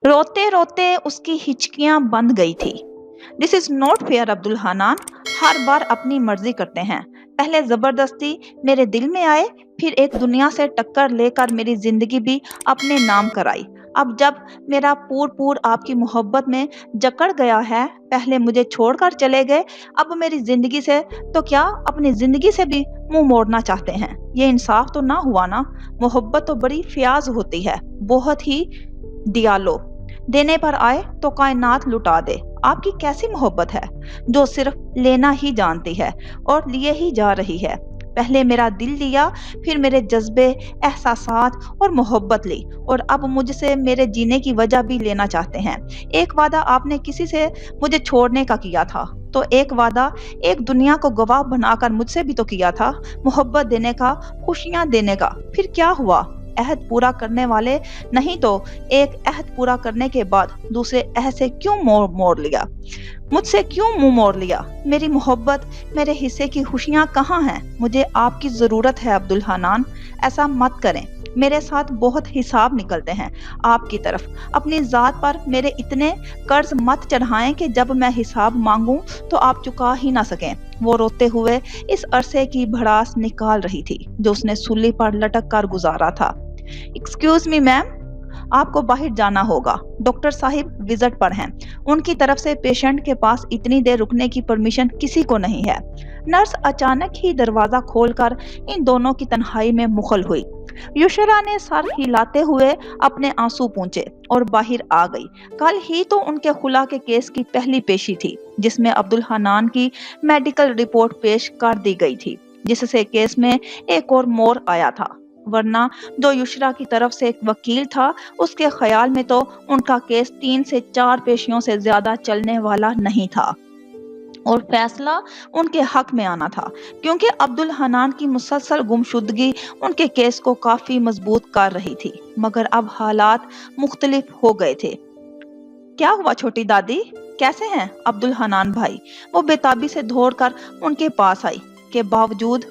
रोते रोते उसकी हिचकियां बंद गई थी। This is not fair Abdul Hanan. हर बार अपनी मर्जी करते हैं। पहले जबरदस्ती मेरे दिल में आए, फिर एक दुनिया से टक्कर लेकर मेरी जिंदगी भी अपने नाम कराई। अब जब मेरा पूर आपकी मोहब्बत में जकड़ गया है, पहले मुझे छोड़कर चले गए, अब मेरी जिंदगी से तो क्या अपनी जिंदगी से भी मुंह मोड़ना चाहते हैं। ये इंसाफ तो ना हुआ ना। मोहब्बत तो बड़ी फ्याज होती है, बहुत ही दियालो। देने पर आए तो कायनात लुटा दे। आपकी कैसी मोहब्बत है जो सिर्फ लेना ही जानती है और लिए ही जा रही है। पहले मेरा दिल लिया, फिर मेरे जज्बे, एहसासात और मोहब्बत ली, और अब मुझसे मेरे जीने की वजह भी लेना चाहते हैं। एक वादा आपने किसी से मुझे छोड़ने का किया था, तो एक वादा एक दुनिया को गवाह बनाकर मुझसे भी तो किया था, मोहब्बत देने का, खुशियां देने का। फिर क्या हुआ? अहद पूरा करने वाले नहीं तो एक अहद पूरा करने के बाद दूसरे अहद से क्यों मोड़ लिया? मुझसे क्यों मुंह मोड़ लिया? मेरी मोहब्बत, मेरे हिस्से की खुशियां कहाँ हैं? मुझे आपकी जरूरत है अब्दुल हनान। ऐसा मत करें, मेरे साथ बहुत हिसाब निकलते हैं आपकी तरफ। अपनी जात पर मेरे इतने कर्ज मत चढ़ाएं कि जब मैं हिसाब मांगूं तो आप चुका ही ना सकें। वो रोते हुए इस अरसे की भड़ास निकाल रही थी जो उसने सूली पर लटक कर गुजारा था। एक्सक्यूज मी मैम, आपको बाहर जाना होगा। डॉक्टर साहिब विजिट पर हैं। उनकी तरफ से पेशेंट के पास इतनी देर रुकने की परमिशन किसी को नहीं है। नर्स अचानक ही दरवाजा खोलकर इन दोनों की तन्हाई में मुखल हुई। युशरा ने सर हिलाते हुए अपने आंसू पोंछे और बाहर आ गई। कल ही तो उनके खुला के केस की पहली पेशी थी, जिसमें अब्दुल हनान की मेडिकल रिपोर्ट पेश कर दी गई थी, जिससे केस में एक और मोड़ आया था। वरना जो युशरा की तरफ से एक वकील था, उसके ख्याल में तो उनका केस 3 से 4 पेशियों से ज्यादा चलने वाला नहीं था और फैसला उनके हक में आना था, क्योंकि अब्दुल हनान की मुसलसल गुमशुदगी उनके केस को काफी मजबूत कर रही थी। मगर अब हालात मुख्तलिफ हो गए थे। क्या हुआ छोटी दादी, कैसे हैं अब्दुल हनान भाई? वो बेताबी से दौड़कर उनके पास आई। के बावजूद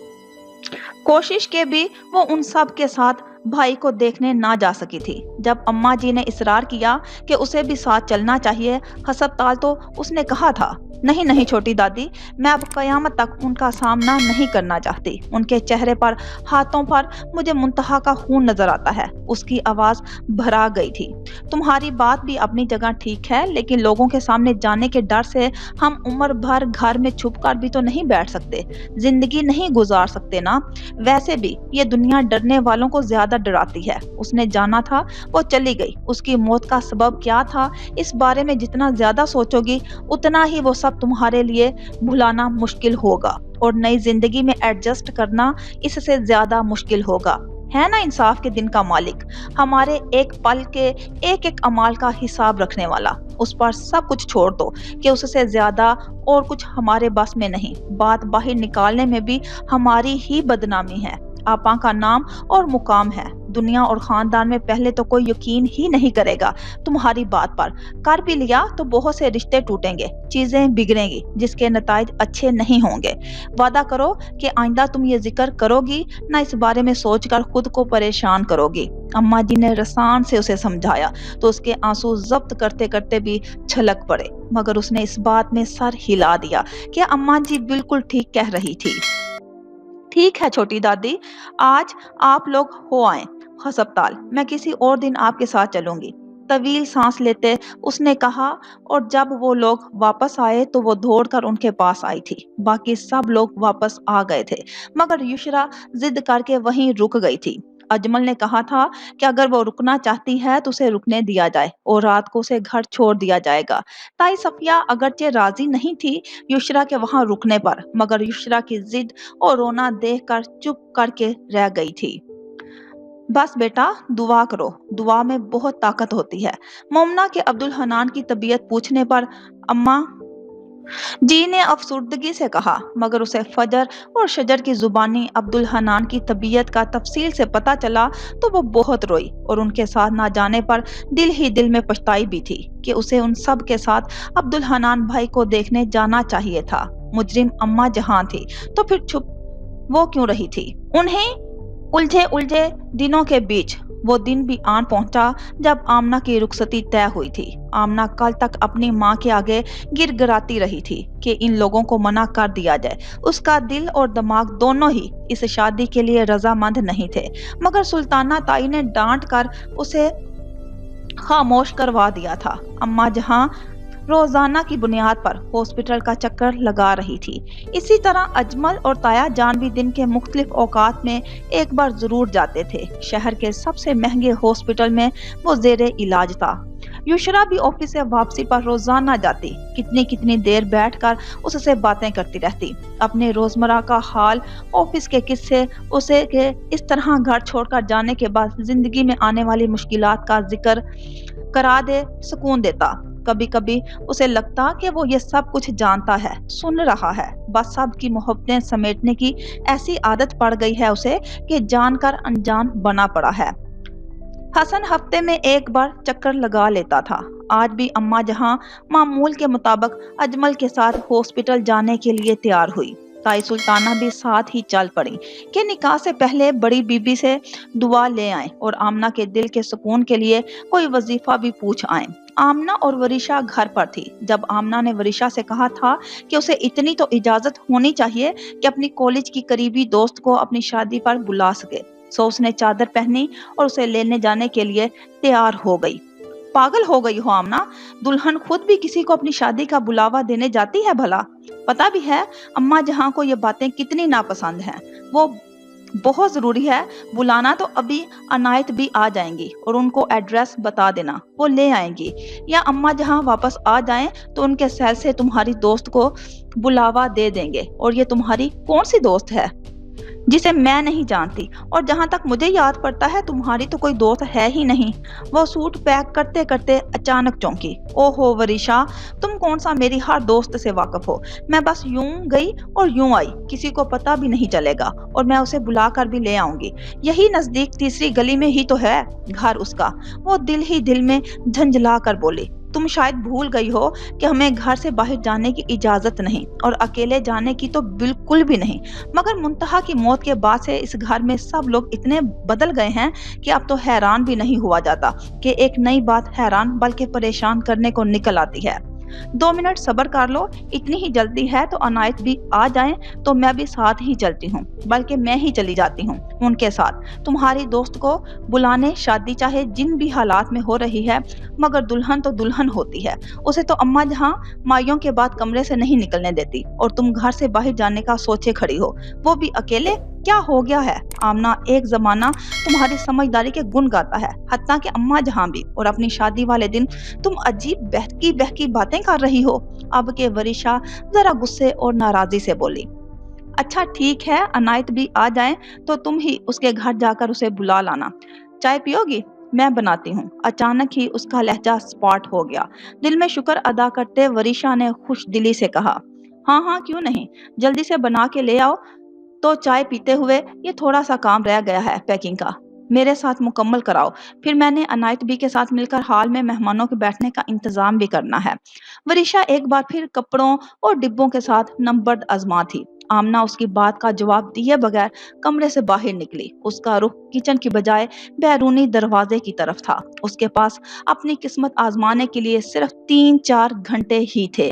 कोशिश के भी वो उन सब के साथ भाई को देखने ना जा सकी थी। जब अम्मा जी ने इसरार किया कि उसे भी साथ चलना चाहिए हस्पताल, तो उसने कहा था, नहीं नहीं छोटी दादी, मैं अब कयामत तक उनका सामना नहीं करना चाहती। उनके चेहरे पर, हाथों पर मुझे मुंतहा का खून नजर आता है। उसकी आवाज भरा गई थी। तुम्हारी बात भी अपनी जगह ठीक है, लेकिन लोगों के सामने जाने के डर से हम उम्र भर घर में छुप कर भी तो नहीं बैठ सकते, जिंदगी नहीं गुजार सकते ना। वैसे भी ये दुनिया डरने वालों को ज्यादा डराती है। उसने जाना था, वो चली गई। उसकी मौत का सबब क्या था, इस बारे में जितना ज्यादा सोचोगी उतना ही वो सब तुम्हारे लिए भुलाना मुश्किल होगा और नई जिंदगी में एडजस्ट करना इससे ज्यादा मुश्किल होगा। है ना इंसाफ के दिन का मालिक, हमारे एक पल के एक एक अमाल का हिसाब रखने वाला। उस पर सब कुछ छोड़ दो कि उससे ज्यादा और कुछ हमारे बस में नहीं। बात बाहर निकालने में भी हमारी ही बदनामी है। आपा का नाम और मुकाम है। दुनिया और खानदान में पहले तो कोई यकीन ही नहीं करेगा तुम्हारी बात पर। कर भी लिया तो बहुत से रिश्ते टूटेंगे, चीजें बिगड़ेंगी, जिसके नताइज अच्छे नहीं होंगे। वादा करो कि आइंदा तुम ये जिक्र करोगी ना, इस बारे में सोचकर खुद को परेशान करोगी। अम्मा जी ने रसान से उसे समझाया तो उसके आंसू जब्त करते करते भी छलक पड़े, मगर उसने इस बात में सर हिला दिया कि अम्मा जी बिल्कुल ठीक कह रही थी। ठीक है छोटी दादी, आज आप लोग हो आए अस्पताल, मैं किसी और दिन आपके साथ चलूंगी। तवील सांस लेते उसने कहा, और जब वो लोग वापस आए तो वो दौड़कर उनके पास आई थी। बाकी सब लोग वापस आ गए थे, मगर युशरा जिद करके वहीं रुक गई थी। अजमल ने कहा था कि अगर वो रुकना चाहती है तो उसे रुकने दिया जाए और रात को उसे घर छोड़ दिया जाएगा। ताई सफिया अगरचे राजी नहीं थी युशरा के वहां रुकने पर, मगर युशरा की जिद और रोना देखकर चुप करके रह गई थी। बस बेटा दुआ करो, दुआ में बहुत ताकत होती है। मोमना के अब्दुल हनान की तबीयत पूछने पर अम्मा जी ने अफसुर्दगी से कहा, मगर उसे फजर और शजर की जुबानी अब्दुल हनान की तबीयत का तफसील से पता चला तो वो बहुत रोई और उनके साथ ना जाने पर दिल ही दिल में पछताई भी थी कि उसे उन सब के साथ अब्दुल हनान भाई को देखने जाना चाहिए था। मुजरिम अम्मा जहां थी तो फिर छुप वो क्यों रही थी? उन्हें उलझे उलझे दिनों के बीच वो दिन भी आन पहुंचा जब आमना की रुखसती तय हुई थी। आमना कल तक अपनी माँ के आगे गिड़गिड़ाती रही थी कि इन लोगों को मना कर दिया जाए। उसका दिल और दिमाग दोनों ही इस शादी के लिए रजामंद नहीं थे, मगर सुल्ताना ताई ने डांट कर उसे खामोश करवा दिया था। अम्मा जहां रोजाना की बुनियाद पर हॉस्पिटल का चक्कर लगा रही थी, इसी तरह अजमल और ताया जान भी दिन के मुख्तलिफ औकात में एक बार जरूर जाते थे। शहर के सबसे महंगे हॉस्पिटल में वो जेरे इलाज था। युशरा भी ऑफिस से वापसी पर रोजाना जाती, कितनी कितनी देर बैठकर उससे बातें करती रहती, अपने रोजमर्रा का हाल, ऑफिस के किस्से, उसे के इस तरह घर छोड़कर जाने के बाद जिंदगी में आने वाली मुश्किलात का जिक्र करा दे सुकून देता। कभी कभी उसे लगता कि वो ये सब कुछ जानता है, सुन रहा है, बस सबकी मोहब्बतें समेटने की ऐसी आदत पड़ गई है उसे कि जानकर अनजान बना पड़ा है। हसन हफ्ते में एक बार चक्कर लगा लेता था। आज भी अम्मा जहां मामूल के मुताबिक अजमल के साथ हॉस्पिटल जाने के लिए तैयार हुई, ताई सुल्ताना भी साथ ही चल पड़ी कि निकाह से पहले बड़ी बीबी से दुआ ले आए और आमना के दिल के सुकून के लिए कोई वजीफा भी पूछ आए। आमना और वरीशा घर पर थी जब आमना ने वरीशा से कहा था कि उसे इतनी तो इजाजत होनी चाहिए कि अपनी कॉलेज की करीबी दोस्त को अपनी शादी पर बुला सके। सो उसने चादर पहनी और उसे लेने जाने के लिए तैयार हो गई। पागल हो गई हो आमना, दुल्हन खुद भी किसी को अपनी शादी का बुलावा देने जाती है भला? पता भी है अम्मा जहां को ये बातें कितनी नापसंद हैं। वो बहुत जरूरी है बुलाना, तो अभी अनायत भी आ जाएंगी और उनको एड्रेस बता देना, वो ले आएंगी। या अम्मा जहां वापस आ जाएं तो उनके सेल से तुम्हारी दोस्त को बुलावा दे देंगे। और ये तुम्हारी कौन सी दोस्त है जिसे मैं नहीं जानती? और जहां तक मुझे याद पड़ता है तुम्हारी तो कोई दोस्त है ही नहीं। वो सूट पैक करते करते अचानक चौंकी। ओहो वरीशा, तुम कौन सा मेरी हर दोस्त से वाकिफ हो? मैं बस यूं गई और यूं आई, किसी को पता भी नहीं चलेगा, और मैं उसे बुला कर भी ले आऊंगी। यही नजदीक तीसरी गली में ही तो है घर उसका। वो दिल ही दिल में झंझला कर बोली, तुम शायद भूल गई हो कि हमें घर से बाहर जाने की इजाजत नहीं, और अकेले जाने की तो बिल्कुल भी नहीं। मगर मुंतहा की मौत के बाद से इस घर में सब लोग इतने बदल गए हैं कि अब तो हैरान भी नहीं हुआ जाता कि एक नई बात हैरान बल्कि परेशान करने को निकल आती है। 2 मिनट सब्र कर लो, इतनी ही जल्दी है तो अनायत भी आ जाएं तो मैं भी साथ ही चलती हूँ, बल्कि मैं ही चली जाती हूँ उनके साथ तुम्हारी दोस्त को बुलाने। शादी चाहे जिन भी हालात में हो रही है, मगर दुल्हन तो दुल्हन होती है। उसे तो अम्मा जहाँ माइयों के बाद कमरे से नहीं निकलने देती, और तुम घर से बाहर जाने का सोचे खड़ी हो, वो भी अकेले। क्या हो गया है आमना? एक जमाना तुम्हारी समझदारी के गुण गाता है, हत्ता कि अम्मा जहां भी। और अपनी शादी वाले दिन तुम अजीब बहकी बहकी बातें कर रही हो। अब के वरीशा जरा गुस्से और नाराजी से बोली, अच्छा ठीक है, अनायत भी आ जाए तो तुम ही उसके घर जाकर उसे बुला लाना। चाय पियोगी? मैं बनाती हूँ। अचानक ही उसका लहजा स्पॉट हो गया। दिल में शुक्र अदा करते वरीशा ने खुश दिली से कहा, हाँ हाँ क्यों नहीं, जल्दी से बना के ले आओ। तो चाय पीते हुए, ये थोड़ा सा काम रह गया है पैकिंग का, मेरे साथ मुकम्मल कराओ। फिर मैंने अनायत बी के साथ मिलकर हाल में मेहमानों के बैठने का इंतजाम भी करना है। वरीशा एक बार फिर कपड़ों और डिब्बों के साथ नंबर आजमा थी। आमना उसकी बात का जवाब दिए बगैर कमरे से बाहर निकली। उसका रुख किचन की बजाय बैरूनी दरवाजे की तरफ था। उसके पास अपनी किस्मत आजमाने के लिए सिर्फ 3-4 घंटे ही थे।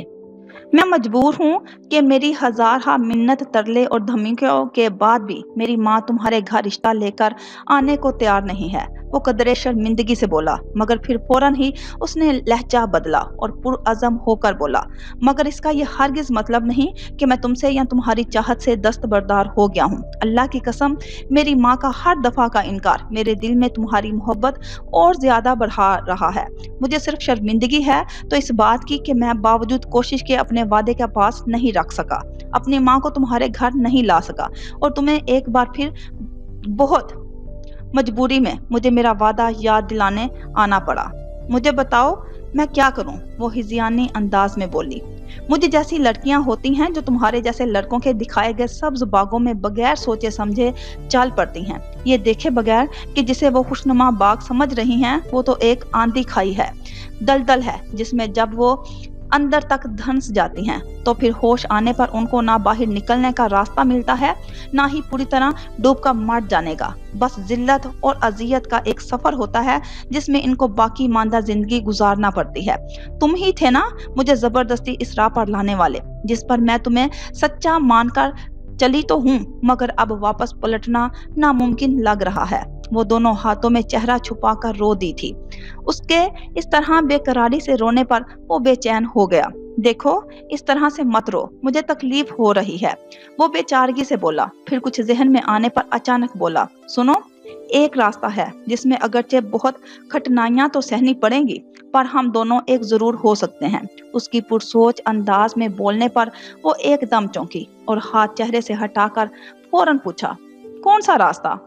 मैं मजबूर हूँ कि मेरी हजारा मिन्नत, तरले और धमकियों के बाद भी मेरी माँ तुम्हारे घर रिश्ता लेकर आने को तैयार नहीं है, वो कदरे शर्मिंदगी से बोला। मगर फिर फौरन ही उसने लहजा बदला और पुरअज़म होकर बोला, मगर इसका ये हरगिज मतलब नहीं कि मैं तुमसे या तुम्हारी चाहत से दस्तबरदार हो गया हूँ। अल्लाह की कसम, मेरी माँ का हर दफा का इनकार मेरे दिल में तुम्हारी मोहब्बत और ज्यादा बढ़ा रहा है। मुझे सिर्फ शर्मिंदगी है तो इस बात की कि मैं बावजूद कोशिश के अपने वादे का पास नहीं रख सका, अपनी माँ को तुम्हारे घर नहीं ला सका, और तुम्हें एक बार फिर बहुत मजबूरी में मुझे मेरा वादा याद दिलाने आना पड़ा। मुझे बताओ मैं क्या करूं? वो हिजियानी अंदाज में बोली। मुझे जैसी लड़कियां होती हैं जो तुम्हारे जैसे लड़कों के दिखाए गए सब्ज बागों में बगैर सोचे समझे चल पड़ती हैं, ये देखे बगैर कि जिसे वो खुशनुमा बाग समझ रही हैं वो तो एक आंधी खाई है, दलदल है जिसमें जब वो अंदर तक धंस जाती हैं, तो फिर होश आने पर उनको ना बाहर निकलने का रास्ता मिलता है, ना ही पूरी तरह डूबकर मर जाने का। बस जिल्लत और अजियत का एक सफर होता है जिसमें इनको बाकी मांदा जिंदगी गुजारना पड़ती है। तुम ही थे ना मुझे जबरदस्ती इस राह पर लाने वाले, जिस पर मैं तुम्हें सच्चा मानकर चली तो हूँ, मगर अब वापस पलटना नामुमकिन लग रहा है। वो दोनों हाथों में चेहरा छुपाकर रो दी थी। उसके इस तरह बेकरारी से रोने पर वो बेचैन हो गया। देखो, इस तरह से मत रो, मुझे तकलीफ हो रही है, वो बेचारगी से बोला। फिर कुछ जहन में आने पर अचानक बोला, सुनो, एक रास्ता है जिसमें अगरचे बहुत कठिनाइयां तो सहनी पड़ेंगी, पर हम दोनों एक जरूर हो सकते हैं। उसकी पुरसोच अंदाज में बोलने पर वो एकदम चौंकी और हाथ चेहरे से हटाकर फौरन पूछा, कौन सा रास्ता?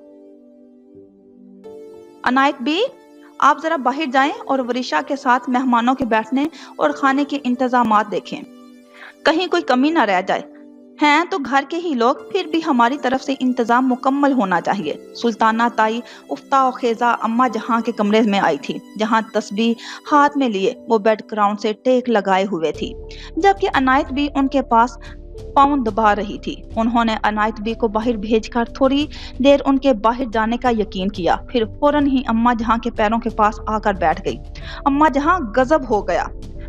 अनायत बी, आप जरा बाहर जाएं और वरिशा के साथ मेहमानों के बैठने और खाने के इंतजामात देखें, कहीं कोई कमी ना रह जाए। हैं तो घर के ही लोग, फिर भी हमारी तरफ से इंतजाम मुकम्मल होना चाहिए। सुल्ताना ताई उफ्ता और खेजा अम्मा जहां के कमरे में आई थी, जहां तस्बीह हाथ में लिए वो बेड ग्राउंड से टेक लगाए हुए थी, जबकि अनायत भी उनके पास पाँव दबा रही थी। उन्होंने अनायत बी को बाहर भेजकर थोड़ी देर उनके बाहर जाने का यकीन किया, फिर फौरन ही अम्मा जहां के पैरों के पास आकर बैठ गई। अम्मा जहां गजब हो गया,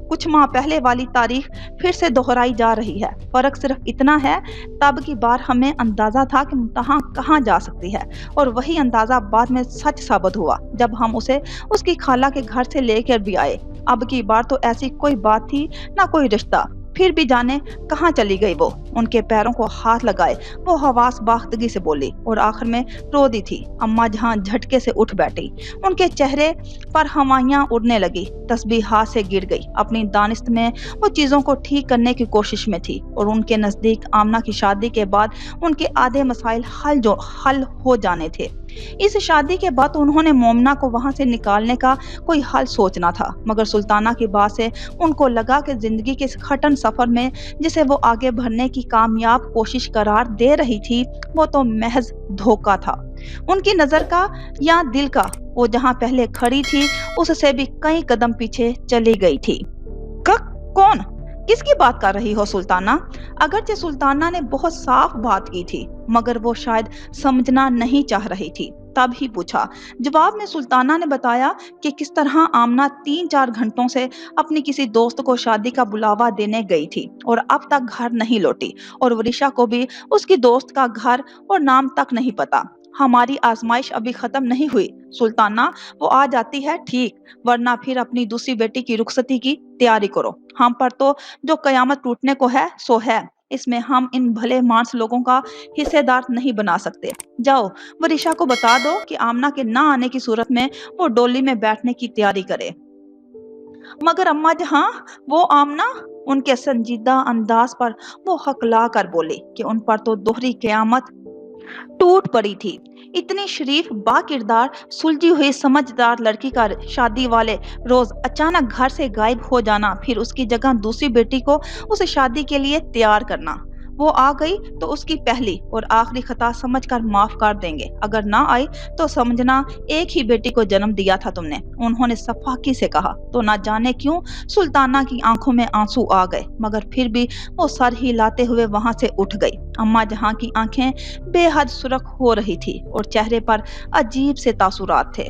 कुछ माह पहले वाली तारीख फिर से दोहराई जा रही है। फर्क सिर्फ इतना है, तब की बार हमें अंदाजा था कि मुमताहा कहाँ जा सकती है, और वही अंदाजा बाद में सच साबित हुआ जब हम उसे उसकी खाला के घर से लेकर भी आए। अब की बार तो ऐसी कोई बात थी ना कोई रिश्ता, फिर भी जाने कहाँ चली गई वो। उनके पैरों को हाथ लगाए वो हवास बाख्तगी से बोली और आखिर में रो दी थी। अम्मा जहां झटके से उठ बैठी, उनके चेहरे पर हवाइयां उड़ने लगी, तस्बीह हाथ से गिर गई। अपनी दानिश्त में वो चीजों को ठीक करने की कोशिश में थी, और उनके नजदीक आमना की शादी के बाद उनके आधे मसाइल हल हो जाने थे। इस शादी के बाद उन्होंने मोमना को वहां से निकालने का कोई हल सोचना था, मगर सुल्ताना की बात से उनको लगा कि जिंदगी के इस कठिन सफर में जिसे वो आगे बढ़ने की कामयाब कोशिश करार दे रही थी, वो तो महज धोखा था। उनकी नजर का या दिल का वो जहां पहले खड़ी थी उससे भी कई कदम पीछे चली गई थी। कौन? किसकी बात कर रही हो सुल्ताना? अगरचे सुल्ताना ने बहुत साफ बात की थी, मगर वो शायद समझना नहीं चाह रही थी, तब ही पूछा। जवाब में सुल्ताना ने बताया कि किस तरह आमना 3-4 घंटों से अपनी किसी दोस्त को शादी का बुलावा देने गई थी और अब तक घर नहीं लौटी, और वरिशा को भी उसकी दोस्त का घर और नाम तक नहीं पता। हमारी आजमाइश अभी खत्म नहीं हुई सुल्ताना, वो आ जाती है ठीक, वरना फिर अपनी दूसरी बेटी की रुखसती की तैयारी करो। हम पर तो जो कयामत टूटने को है सो है, इसमें हम इन भले मानस लोगों का हिस्सेदार नहीं बना सकते। जाओ वरिशा को बता दो कि आमना के ना आने की सूरत में वो डोली में बैठने की तैयारी करे। मगर अम्मा जहां, वो आमना? उनके संजीदा अंदाज पर वो हकला कर बोली कि उन पर तो दोहरी कयामत टूट पड़ी थी। इतनी शरीफ बाकिरदार सुलझी हुई समझदार लड़की का शादी वाले रोज अचानक घर से गायब हो जाना, फिर उसकी जगह दूसरी बेटी को उस शादी के लिए तैयार करना। वो आ गई तो उसकी पहली और आखिरी खता समझकर माफ कर देंगे, अगर ना आई तो समझना एक ही बेटी को जन्म दिया था तुमने, उन्होंने सफाकी से कहा। तो ना जाने क्यों सुल्ताना की आंखों में आंसू आ गए, मगर फिर भी वो सर हिलाते हुए वहां से उठ गई। अम्मा जहां की आंखें बेहद सुर्ख हो रही थी और चेहरे पर अजीब से तासुरात थे।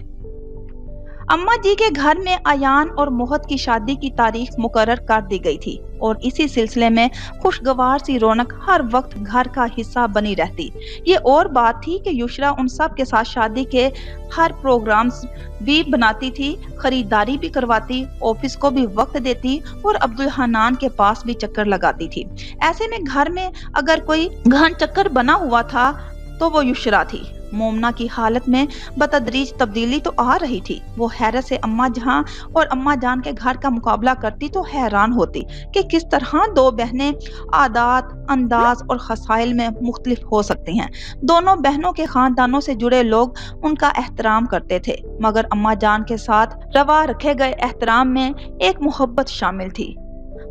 अम्मा जी के घर में अयान और मोहत की शादी की तारीख मुकर्रर कर दी गई थी, और इसी सिलसिले में खुशगवार सी रौनक हर वक्त घर का हिस्सा बनी रहती। ये और बात थी कि युशरा उन सब के साथ शादी के हर प्रोग्राम्स भी बनाती थी, खरीदारी भी करवाती, ऑफिस को भी वक्त देती और अब्दुल हनान के पास भी चक्कर लगाती थी। ऐसे में घर में अगर कोई घन चक्कर बना हुआ था तो वो युशरा थी। मोमना की हालत में बतदरीज तब्दीली तो आ रही थी। वो हैरत से अम्मा जहां और अम्मा जान के घर का मुकाबला करती तो हैरान होती कि किस तरह दो बहनें आदात, अंदाज और खसाइल में मुख्तलिफ हो सकती हैं। दोनों बहनों के खानदानों से जुड़े लोग उनका एहतराम करते थे, मगर अम्मा जान के साथ रवा रखे गए एहतराम में एक मोहब्बत शामिल थी।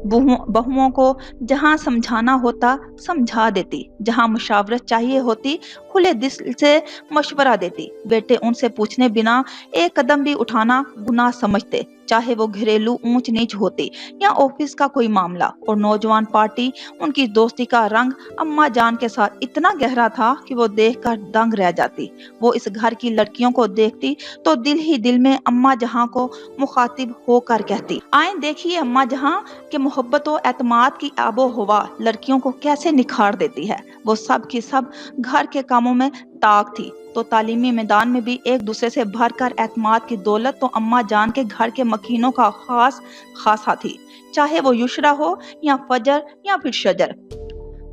बहुओं को जहां समझाना होता समझा देती, जहां मुशावरत चाहिए होती کھلے دل سے مشورہ دیتی۔ بیٹے ان سے پوچھنے بنا ایک قدم بھی اٹھانا گناہ سمجھتے، چاہے وہ گھریلو اونچ نیچ ہوتی یا آفس کا کوئی معاملہ۔ اور نوجوان پارٹی، ان کی دوستی کا رنگ اماں جان کے ساتھ اتنا گہرا تھا کہ وہ دیکھ کر دنگ رہ جاتی۔ وہ اس گھر کی لڑکیوں کو دیکھتی تو دل ہی دل میں اماں جہاں کو مخاطب ہو کر کہتی، آئیں دیکھیے اماں جہاں کہ محبت و اعتماد کی آب و ہوا لڑکیوں کو کیسے نکھار دیتی ہے۔ وہ سب کی سب گھر کے کاموں میں طاق تھی تو تعلیمی میدان میں بھی ایک دوسرے سے بھر کر اعتماد کی دولت تو اماں جان کے گھر کے مکینوں کا خاصا تھی، چاہے وہ یشرا ہو یا فجر یا پھر شجر۔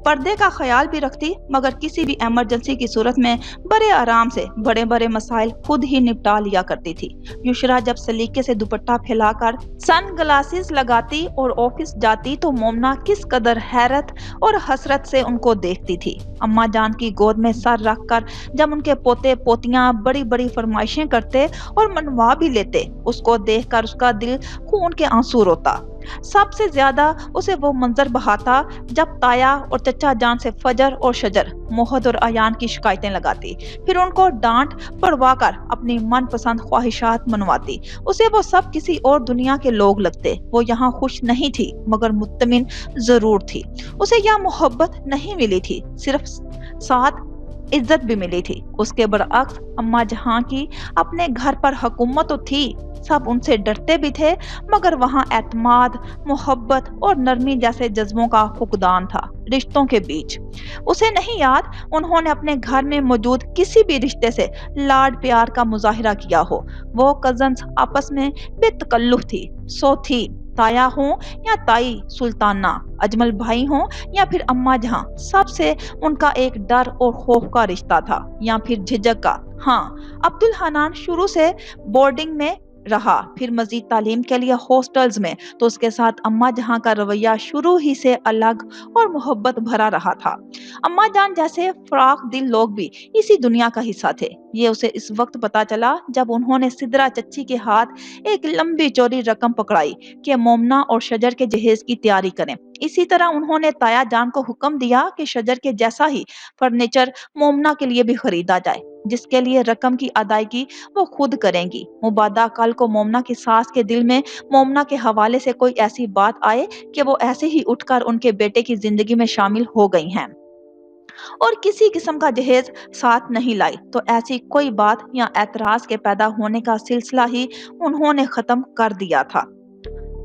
پردے کا خیال بھی رکھتی، مگر کسی بھی ایمرجنسی کی صورت میں بڑے آرام سے بڑے بڑے مسائل خود ہی نپٹا لیا کرتی تھی۔ یشرا جب سلیقے سے دوپٹہ پھیلا کر سن گلاسز لگاتی اور آفس جاتی تو مومنہ کس قدر حیرت اور حسرت سے ان کو دیکھتی تھی۔ اماں جان کی گود میں سر رکھ کر جب ان کے پوتے پوتیاں بڑی بڑی فرمائشیں کرتے اور منوا بھی لیتے، اس کو دیکھ کر اس کا دل خون کے آنسو روتا۔ سب سے زیادہ اسے وہ منظر بہاتا جب تایا اور چچا جان سے فجر اور شجر، موہد اور ایان کی شکایتیں لگاتی، پھر ان کو ڈانٹ پڑوا کر اپنی من پسند خواہشات منواتی۔ اسے وہ سب کسی اور دنیا کے لوگ لگتے۔ وہ یہاں خوش نہیں تھی مگر مطمئن ضرور تھی۔ اسے یہاں محبت نہیں ملی تھی، صرف ساتھ عزت بھی ملی تھی۔ اس کے برعکس اماں جہاں کی اپنے گھر پر حکومت تو تھی، سب ان سے ڈرتے بھی تھے، مگر وہاں اعتماد، محبت اور نرمی جیسے جذبوں کا فقدان تھا رشتوں کے بیچ۔ اسے نہیں یاد انہوں نے اپنے گھر میں موجود کسی بھی رشتے سے لاڈ پیار کا مظاہرہ کیا ہو۔ وہ کزنز آپس میں بے تکلف تھی، سو تھی، تایا ہوں یا تائی سلطانہ، اجمل بھائی ہوں یا پھر اماں جہاں، سب سے ان کا ایک ڈر اور خوف کا رشتہ تھا یا پھر جھجک کا۔ ہاں، عبدالحنان شروع سے بورڈنگ میں رہا، پھر مزید تعلیم کے لیے ہاسٹلز میں، تو اس کے ساتھ اماں جہاں کا رویہ شروع ہی سے الگ اور محبت بھرا رہا تھا۔ اماں جان جیسے فراخ دل لوگ بھی اسی دنیا کا حصہ تھے۔ یہ اسے اس وقت پتا چلا جب انہوں نے سدرا چچی کے ہاتھ ایک لمبی چوڑی رقم پکڑائی کہ مومنہ اور شجر کے جہیز کی تیاری کریں۔ اسی طرح انہوں نے تایا جان کو حکم دیا کہ شجر کے جیسا ہی فرنیچر مومنہ کے لیے بھی خریدا جائے، جس کے لیے رقم کی ادائیگی وہ خود کریں گی، مبادا کل کو مومنہ کی ساس کے دل میں مومنہ کے حوالے سے کوئی ایسی بات آئے کہ وہ ایسے ہی اٹھ کر ان کے بیٹے کی زندگی میں شامل ہو گئی ہیں اور کسی قسم کا جہیز ساتھ نہیں لائی، تو ایسی کوئی بات یا اعتراض کے پیدا ہونے کا سلسلہ ہی انہوں نے ختم کر دیا تھا۔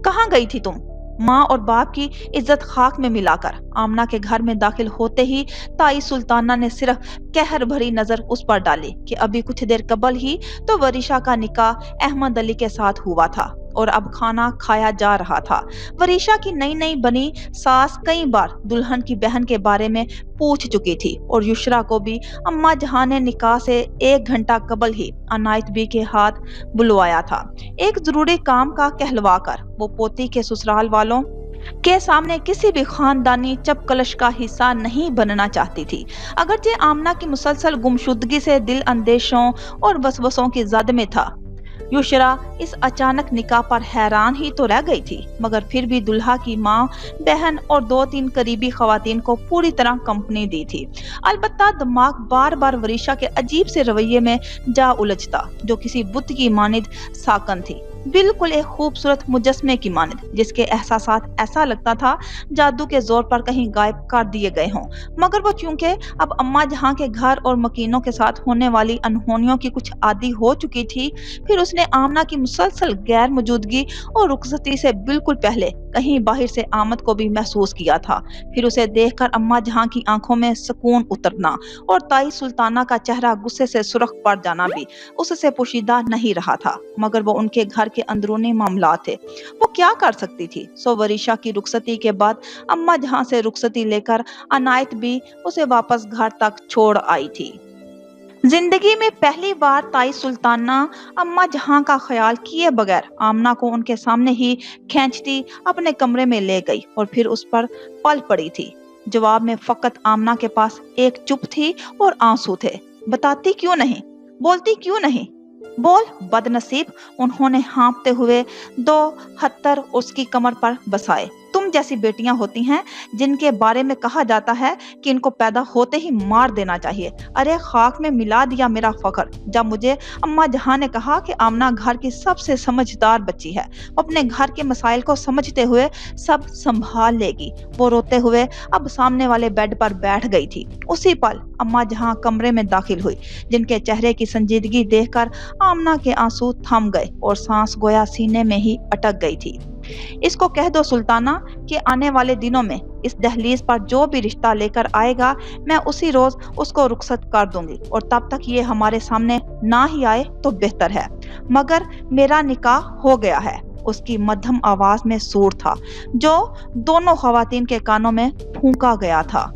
کہاں گئی تھی تم؟ ماں اور باپ کی عزت خاک میں ملا کر آمنہ کے گھر میں داخل ہوتے ہی تائی سلطانہ نے صرف قہر بھری نظر اس پر ڈالی کہ ابھی کچھ دیر قبل ہی تو وریشا کا نکاح احمد علی کے ساتھ ہوا تھا اور اب کھانا کھایا جا رہا تھا۔ وریشا کی نئی نئی بنی ساس کئی بار دلہن کی بہن کے بارے میں پوچھ چکی تھی اور یشرا کو بھی اماں جہاں نے نکاح سے 1 گھنٹہ قبل ہی عنایت بی کے ہاتھ بلوایا تھا، ایک ضروری کام کا کہلوا کر۔ وہ پوتی کے سسرال والوں کے سامنے کسی بھی خاندانی چپکلش کا حصہ نہیں بننا چاہتی تھی، اگرچہ آمنہ کی مسلسل گمشدگی سے دل اندیشوں اور وسوسوں کی زد میں تھا۔ یشرا اس اچانک نکاح پر حیران ہی تو رہ گئی تھی، مگر پھر بھی دلہا کی ماں، بہن اور 2-3 قریبی خواتین کو پوری طرح کمپنی دی تھی۔ البتہ دماغ بار بار وریشا کے عجیب سے رویے میں جا الجھتا، جو کسی بت کی مانند ساکن تھی، بالکل ایک خوبصورت مجسمے کی مانند، جس کے احساسات ایسا لگتا تھا جادو کے زور پر کہیں غائب کر دیے گئے ہوں۔ مگر وہ چونکہ اب اماں جہاں کے گھر اور مکینوں کے ساتھ ہونے والی انہونیوں کی کچھ عادی ہو چکی تھی، پھر اس نے آمنہ کی مسلسل غیر موجودگی اور رخصتی سے بالکل پہلے کہیں باہر سے آمد کو بھی محسوس کیا تھا۔ پھر اسے دیکھ کر اماں جہاں کی آنکھوں میں سکون اترنا اور تائی سلطانہ کا چہرہ غصے سے سرخ پڑ جانا بھی اس سے پوشیدہ نہیں رہا تھا، مگر وہ ان کے گھر کے اندرونی معاملات تھے، وہ کیا کر سکتی تھی۔ سو وریشا کی رخصتی کے بعد اماں جہاں سے رخصتی لے کر عنایت بھی اسے واپس گھر تک چھوڑ آئی تھی۔ زندگی میں پہلی بار تائی سلطانہ اماں جہاں کا خیال کیے بغیر آمنہ کو ان کے سامنے ہی کھینچتی اپنے کمرے میں لے گئی اور پھر اس پر پل پڑی تھی۔ جواب میں فقط آمنہ کے پاس ایک چپ تھی اور آنسو تھے۔ بتاتی کیوں نہیں؟ بولتی کیوں نہیں؟ بول بد نصیب، انہوں نے ہانپتے ہوئے 2 ہتھر اس کی کمر پر بسائے۔ تم ان جیسی بیٹیاں ہوتی ہیں جن کے بارے میں کہا جاتا ہے کہ ان کو پیدا ہوتے ہی مار دینا چاہیے۔ ارے خاک میں ملا دیا میرا فخر جب مجھے اماں جہاں نے کہا کہ آمنہ گھر کی سب سے سمجھدار بچی ہے، وہ اپنے گھر کے مسائل کو سمجھتے ہوئے سب سنبھال لے گی۔ وہ روتے ہوئے اب سامنے والے بیڈ پر بیٹھ گئی تھی۔ اسی پل اماں جہاں کمرے میں داخل ہوئی، جن کے چہرے کی سنجیدگی دیکھ کر آمنہ کے آنسو تھم گئے اور سانس گویا سینے میں ہی اٹک گئی تھی۔ اس کو کہہ دو سلطانہ کہ آنے والے دنوں میں اس دہلیز پر جو بھی رشتہ لے کر آئے گا میں اسی روز اس کو رخصت کر دوں گی، اور تب تک یہ ہمارے سامنے نہ ہی آئے تو بہتر ہے۔ مگر میرا نکاح ہو گیا ہے۔ اس کی مدھم آواز میں سور تھا جو دونوں خواتین کے کانوں میں پھونکا گیا تھا۔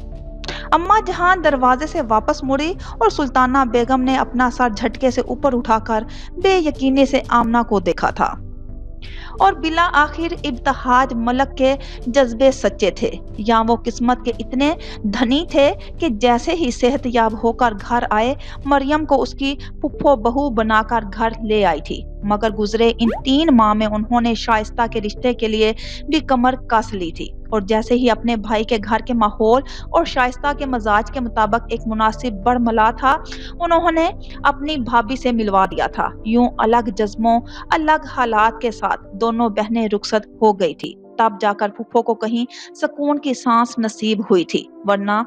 اماں جہاں دروازے سے واپس مڑی اور سلطانہ بیگم نے اپنا سر جھٹکے سے اوپر اٹھا کر بے یقینی سے آمنہ کو دیکھا تھا، اور بلا آخر ابتہاج ملک کے جذبے سچے تھے، یا وہ قسمت کے اتنے دھنی تھے کہ جیسے ہی صحت یاب ہو کر گھر آئے مریم کو اس کی پھپھو بہو بنا کر گھر لے آئی تھی۔ مگر گزرے ان 3 ماہ میں انہوں نے شائستہ کے رشتے کے لیے بھی کمر کس لی تھی، اور جیسے ہی اپنے بھائی کے گھر کے ماحول اور شائستہ کے مزاج کے مطابق ایک مناسب برملا تھا، انہوں نے اپنی بھابھی سے ملوا دیا تھا۔ یوں الگ جذبوں الگ حالات کے ساتھ دونوں بہنیں رخصت ہو گئی تھی، تب جا کر پھپھو کو کہیں سکون کی سانس نصیب ہوئی تھی، ورنہ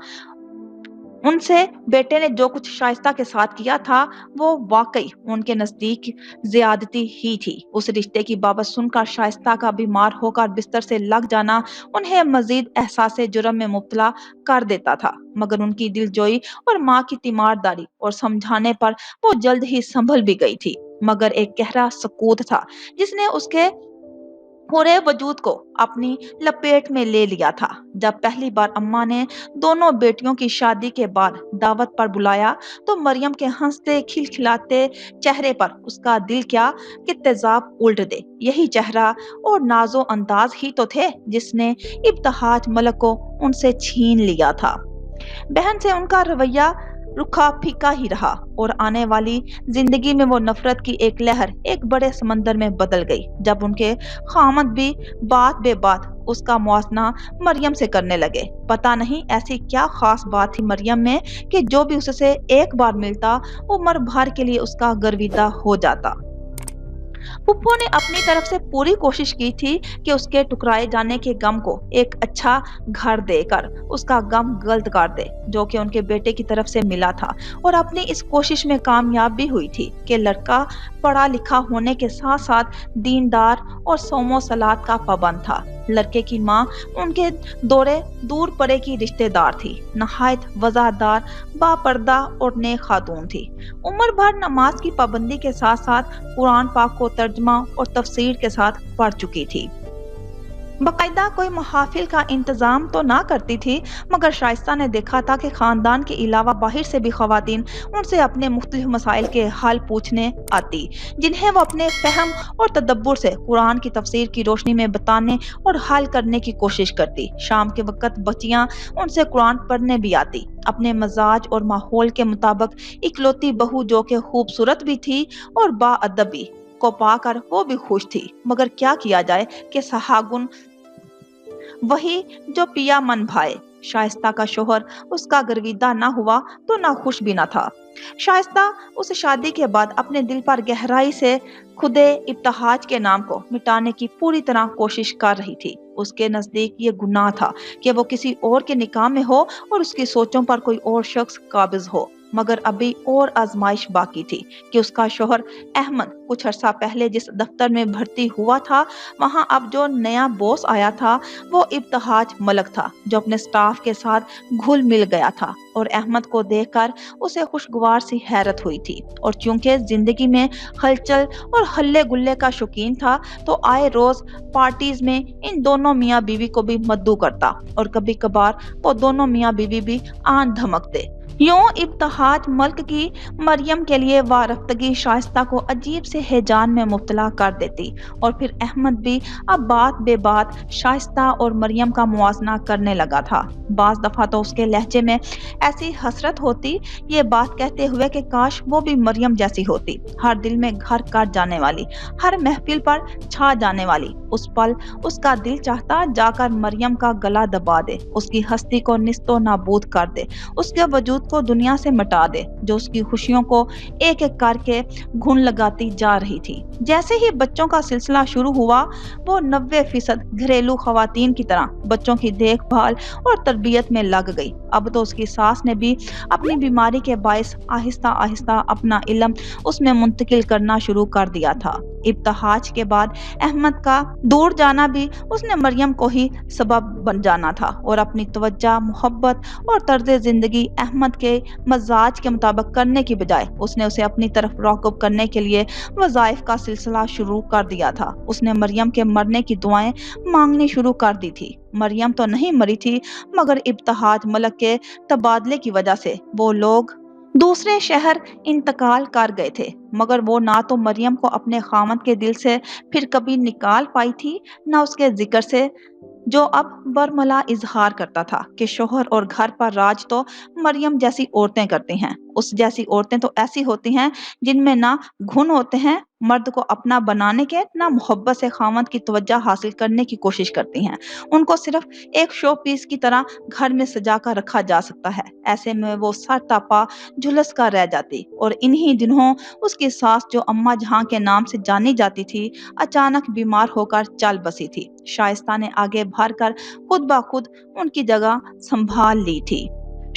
ان سے بیٹے نے جو کچھ شائستہ کے ساتھ کیا تھا وہ واقعی ان کے نزدیک زیادتی ہی تھی۔ اس رشتے کی بابت سن کر شائستہ کا بیمار ہو کر بستر سے لگ جانا انہیں مزید احساس جرم میں مبتلا کر دیتا تھا، مگر ان کی دل جوئی اور ماں کی تیمارداری اور سمجھانے پر وہ جلد ہی سنبھل بھی گئی تھی۔ مگر ایک گہرا سکوت تھا جس نے اس کے پورے وجود کو اپنی لپیٹ میں لے لیا تھا جب پہلی بار اماں نے دونوں بیٹیوں کی شادی کے بعد دعوت پر بلایا تو مریم کے ہنستے کھلکھلاتے چہرے پر اس کا دل کیا کہ تیزاب الٹ دے۔ یہی چہرہ اور ناز و انداز ہی تو تھے جس نے ابتہاج ملک کو ان سے چھین لیا تھا۔ بہن سے ان کا رویہ رکھا پھیکا ہی رہا، اور آنے والی زندگی میں وہ نفرت کی ایک لہر ایک بڑے سمندر میں بدل گئی جب ان کے خامد بھی بات بے بات اس کا موازنہ مریم سے کرنے لگے۔ پتہ نہیں ایسی کیا خاص بات تھی مریم میں کہ جو بھی اس سے ایک بار ملتا عمر بھر کے لیے اس کا گرویدہ ہو جاتا۔ پھپھو نے اپنی طرف سے پوری کوشش کی تھی کہ اس کے ٹکرائے جانے کے غم کو ایک اچھا گھر دے کر اس کا غم غلط کر دے جو کہ ان کے بیٹے کی طرف سے ملا تھا، اور اپنی اس کوشش میں کامیاب بھی ہوئی تھی کہ لڑکا پڑھا لکھا ہونے کے ساتھ ساتھ دیندار اور صوم و صلات کا پابند تھا۔ لڑکے کی ماں ان کے دورے دور پرے کی رشتہ دار تھی، نہایت وضاحتدار با پردہ اور نیک خاتون تھی۔ عمر بھر نماز کی پابندی کے ساتھ ساتھ قرآن پاک کو ترجمہ اور تفسیر کے ساتھ پڑھ چکی تھی۔ باقاعدہ کوئی محافل کا انتظام تو نہ کرتی تھی، مگر شائستہ نے دیکھا تھا کہ خاندان کے علاوہ باہر سے بھی خواتین ان سے اپنے مختلف مسائل کے حل پوچھنے آتی، جنہیں وہ اپنے فہم اور تدبر سے قرآن کی تفسیر کی روشنی میں بتانے اور حل کرنے کی کوشش کرتی۔ شام کے وقت بچیاں ان سے قرآن پڑھنے بھی آتی۔ اپنے مزاج اور ماحول کے مطابق اکلوتی بہو جو کہ خوبصورت بھی تھی اور با ادب بھی کو پا کر وہ بھی خوش تھی، مگر کیا کیا جائے کہ سہاگن وہی جو پیا من بھائے۔ شائستہ کا شوہر اس کا گرویدہ نہ ہوا تو نہ خوش بھی نہ تھا۔ شائستہ اس شادی کے بعد اپنے دل پر گہرائی سے خودے ابتہاج کے نام کو مٹانے کی پوری طرح کوشش کر رہی تھی۔ اس کے نزدیک یہ گناہ تھا کہ وہ کسی اور کے نکاح میں ہو اور اس کی سوچوں پر کوئی اور شخص قابض ہو، مگر ابھی اور آزمائش باقی تھی کہ اس کا شوہر احمد کچھ عرصہ پہلے جس دفتر میں بھرتی ہوا تھا وہاں اب جو نیا باس آیا تھا وہ ابتہاج ملک تھا جو اپنے سٹاف کے ساتھ گھل مل گیا تھا، اور احمد کو دیکھ کر اسے خوشگوار سی حیرت ہوئی تھی، اور چونکہ زندگی میں ہلچل اور ہلے گلے کا شوقین تھا تو آئے روز پارٹیز میں ان دونوں میاں بیوی کو بھی مدعو کرتا، اور کبھی کبھار وہ دونوں میاں بیوی بھی آن دھمکتے۔ यूं इब्तिहाज मल्क की मरियम के लिए वारफ्तगी शाइस्ता को अजीब से हैजान में मुब्तला कर देती और फिर अहमद भी अब बात बे बात शाइस्ता और मरियम का मुआजना करने लगा था। बाज दफा तो उसके लहजे में ऐसी हसरत होती ये बात कहते हुए कि काश वो भी मरियम जैसी होती, हर दिल में घर कर जाने वाली, हर महफिल पर छा जाने वाली। उस पल उसका दिल चाहता जाकर मरियम का गला दबा दे, उसकी हस्ती को निस्तो नाबूद कर दे, उसके वजूद को दुनिया से मिटा दे जो उसकी खुशियों को एक एक करके घुन लगाती जा रही थी। जैसे ही बच्चों का सिलसिला शुरू हुआ वो 90% घरेलू खवातीन की तरह बच्चों की देखभाल और तरबियत में लग गई। अब तो उसकी सास ने भी अपनी बीमारी के बायस आहिस्ता आहिस्ता अपना इल्म उसमें मुंतकिल करना शुरू कर दिया था। इब्तिहाज के बाद अहमद का दूर जाना भी उसने मरियम को ही सबब बन जाना था और अपनी तवज्जो, मोहब्बत और तर्ज जिंदगी अहमद के मजाज के मुताबिक करने की बजाय उसने उसे अपनी तरफ राग़िब करने के लिए वज़ाइफ का सिलसिला शुरू कर दिया था। उसने मरियम के मरने की दुआएं मांगनी शुरू कर दी थी। मरियम तो नहीं मरी थी, मगर इब्तिहाज मलक के तबादले की वजह से वो लोग दूसरे शहर इंतकाल कर गए थे, मगर वो ना तो मरियम को अपने खामद के दिल से फिर कभी निकाल पाई थी, ना उसके जिक्र से जो अब बरमला इजहार करता था कि शोहर और घर पर राज तो मरियम जैसी औरतें करती हैं। उस जैसी औरतें तो ऐसी होती हैं जिनमें ना घुन होते हैं मर्द को अपना बनाने के, ना मोहब्बत से खामद की तवज्जो हासिल करने की कोशिश करती हैं। उनको सिर्फ एक शो पीस की तरह घर में सजा कर रखा जा सकता है। ऐसे में वो सर तपा झुलस कर रह जाती और इन्हीं दिनों उसकी सास जो अम्मा जहां के नाम से जानी जाती थी अचानक बीमार होकर चल बसी थी। शाइस्ता ने आगे भर कर खुद ब खुद उनकी जगह संभाल ली थी।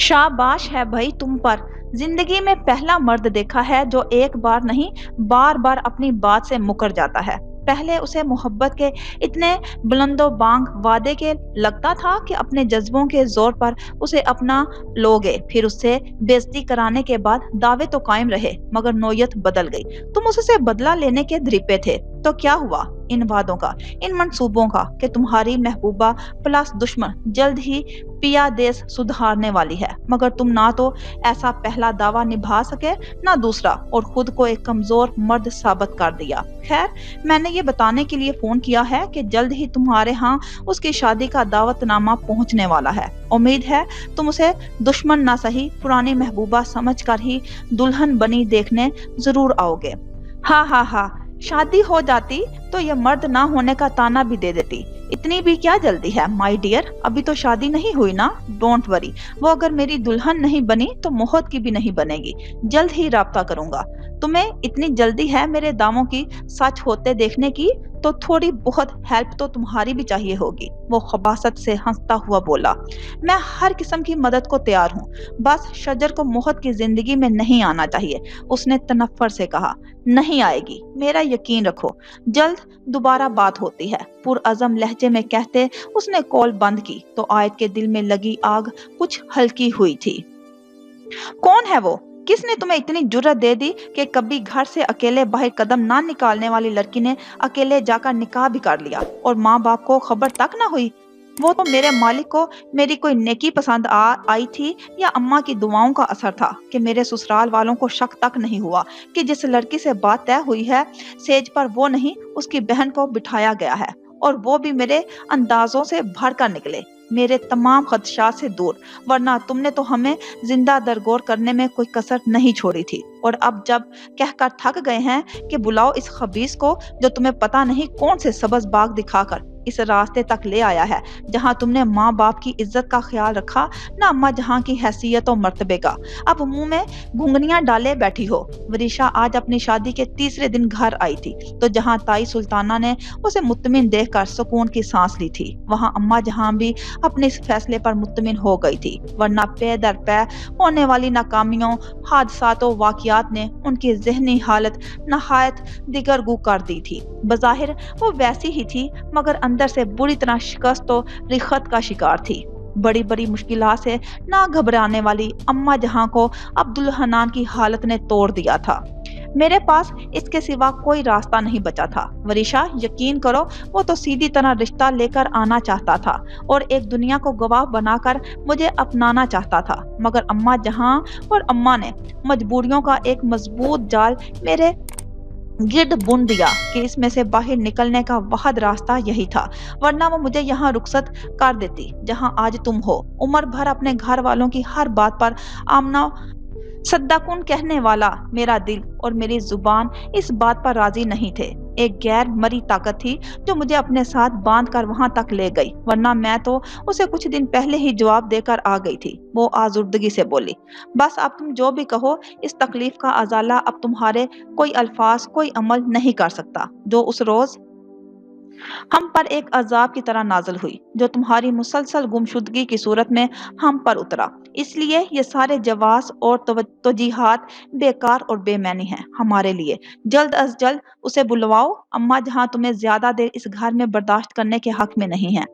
शाबाश है भाई तुम पर, जिंदगी में पहला मर्द देखा है जो एक बार नहीं बार बार अपनी बात से मुकर जाता है। पहले उसे मोहब्बत के इतने बुलंदो बांग वादे के लगता था कि अपने जज्बों के जोर पर उसे अपना लोगे, फिर उससे बेइज्जती कराने के बाद दावे तो कायम रहे, मगर नौयत बदल गई। तुम उससे बदला लेने के धरीपे थे, तो क्या हुआ इन वादों का, इन मंसूबों का कि तुम्हारी महबूबा प्लस दुश्मन जल्द ही पिया देश सुधारने वाली है, मगर तुम ना तो ऐसा पहला दावा निभा सके ना दूसरा, और खुद को एक कमजोर मर्द साबित कर दिया। खैर, मैंने ये बताने के लिए फोन किया है कि जल्द ही तुम्हारे यहाँ उसकी शादी का दावतनामा पहुंचने वाला है। उम्मीद है तुम उसे दुश्मन ना सही पुरानी महबूबा समझकर ही दुल्हन बनी देखने जरूर आओगे। हाँ हाँ हाँ, शादी हो जाती तो ये मर्द ना होने का ताना भी दे देती। इतनी भी क्या जल्दी है माय डियर, अभी तो शादी नहीं हुई ना। डोंट वरी, वो अगर मेरी दुल्हन नहीं बनी तो मोहत की भी नहीं बनेगी। जल्द ही राब्ता करूंगा। तुम्हें इतनी जल्दी है मेरे दामों की सच होते देखने की, तो थोड़ी बहुत हेल्प तो तुम्हारी भी चाहिए होगी। वो खबासत से हंसता हुआ बोला, मैं हर किस्म की मदद को तैयार हूँ, बस शजर को मोहत की जिंदगी में नहीं आना चाहिए। उसने तनफ्फर से कहा, नहीं आएगी, मेरा यकीन रखो, जल्द दोबारा बात होती है। पुरअज़म लहजे में कहते उसने कॉल बंद की तो आयत के दिल में लगी आग कुछ हल्की हुई थी। कौन है वो? किसने तुम्हें इतनी जुर्रत दे दी कि कभी घर से अकेले बाहर कदम ना निकालने वाली लड़की ने अकेले जाकर निकाह भी कर लिया और माँ बाप को खबर तक ना हुई? वो तो मेरे मालिक को मेरी कोई नेकी पसंद आई थी या अम्मा की दुआओं का असर था कि मेरे ससुराल वालों को शक तक नहीं हुआ कि जिस लड़की से बात तय हुई है सेज पर वो नहीं उसकी बहन को बिठाया गया है, और वो भी मेरे अंदाजों से भर कर निकले, मेरे तमाम खदशात से दूर, वरना तुमने तो हमें जिंदा दरगोर करने में कोई कसर नहीं छोड़ी थी। और अब जब कहकर थक गए हैं कि बुलाओ इस खबीस को जो तुम्हें पता नहीं कौन से सब्ज बाग दिखाकर इस रास्ते तक ले आया है जहां तुमने माँ बाप की इज्जत का ख्याल रखा, ना अम्मा जहां की हैसियत और मर्तबे का। अब मुंह में घुंघनियां डाले बैठी हो। वरीशा आज अपनी शादी के तीसरे दिन घर आई थी तो जहां ताई सुल्ताना ने उसे मुत्तमिन देखकर सुकून की सांस ली थी, वहां अम्मा जहां भी अपने इस फैसले पर मुत्तमिन हो गई थी, वरना पे दर पे होने वाली नाकामियों, हादसातों, वाकयात ने उनकी ज़हनी हालत नहायत दिगरगू कर दी थी। बज़ाहिर वो वैसी ही थी, मगर अंदर से बुरी तरह शिकस्त और रिखत का शिकार थी। बड़ी बड़ी मुश्किलात से ना घबराने वाली अम्मा जहां को अब्दुल हनान की हालत ने तोड़ दिया था। मेरे पास इसके सिवा कोई रास्ता नहीं बचा था। वरीशा, यकीन करो, वो तो सीधी तरह रिश्ता लेकर आना चाहता था और एक दुनिया को गवाह बनाकर मुझे अपनाना चाहता था, मगर अम्मा जहां और अम्मा ने मजबूरियों का एक मजबूत जाल मेरे गिर्द बुन दिया कि इसमें से बाहर निकलने का वाहिद रास्ता यही था, वरना वो मुझे यहाँ रुखसत कर देती जहाँ आज तुम हो। उम्र भर अपने घर वालों की हर बात पर आमना सद्दाकुन कहने वाला मेरा दिल और मेरी जुबान इस बात पर राजी नहीं थे। एक गैर मरी ताकत थी जो मुझे अपने साथ बांध कर वहां तक ले गई, वरना मैं तो उसे कुछ दिन पहले ही जवाब देकर आ गई थी। वो आजुर्दगी से बोली, बस अब तुम जो भी कहो, इस तकलीफ का अजाला अब तुम्हारे कोई अल्फाज, कोई अमल नहीं कर सकता जो उस रोज हम पर एक अजाब की तरह नाज़िल हुई, जो तुम्हारी मुसलसल गुमशुदगी की सूरत में हम पर उतरा। इसलिए ये सारे जवास और तौजीहात बेकार और बेमैनी हैं हमारे लिए। जल्द अज जल्द उसे बुलवाओ। अम्मा जहाँ तुम्हें ज्यादा देर इस घर में बर्दाश्त करने के हक में नहीं है।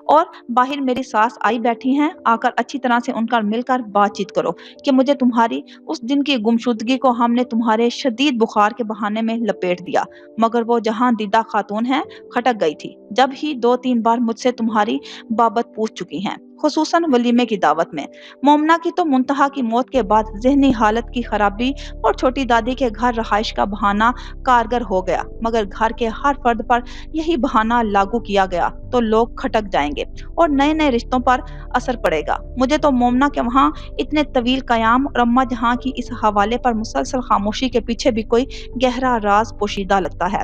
और बाहर मेरी सास आई बैठी हैं, आकर अच्छी तरह से उनका मिलकर बातचीत करो कि मुझे तुम्हारी उस दिन की गुमशुदगी को हमने तुम्हारे शदीद बुखार के बहाने में लपेट दिया, मगर वो जहाँ दीदा खातून है खटक गई थी। जब ही 2-3 बार मुझसे तुम्हारी बाबत पूछ चुकी हैं, खुसूसन वलीमे की दावत में। मोमना की तो मुंतहा की मौत के बाद ज़हनी हालत की खराबी और छोटी दादी के घर रहाइश का बहाना कारगर हो गया, मगर घर के हर फर्द पर यही बहाना लागू किया गया तो लोग खटक जाएंगे और नए नए रिश्तों पर असर पड़ेगा। मुझे तो मोमना के वहाँ इतने तवील कयाम और अम्मा जहाँ की इस हवाले पर मुसलसल खामोशी के पीछे भी कोई गहरा राज पोशीदा लगता है।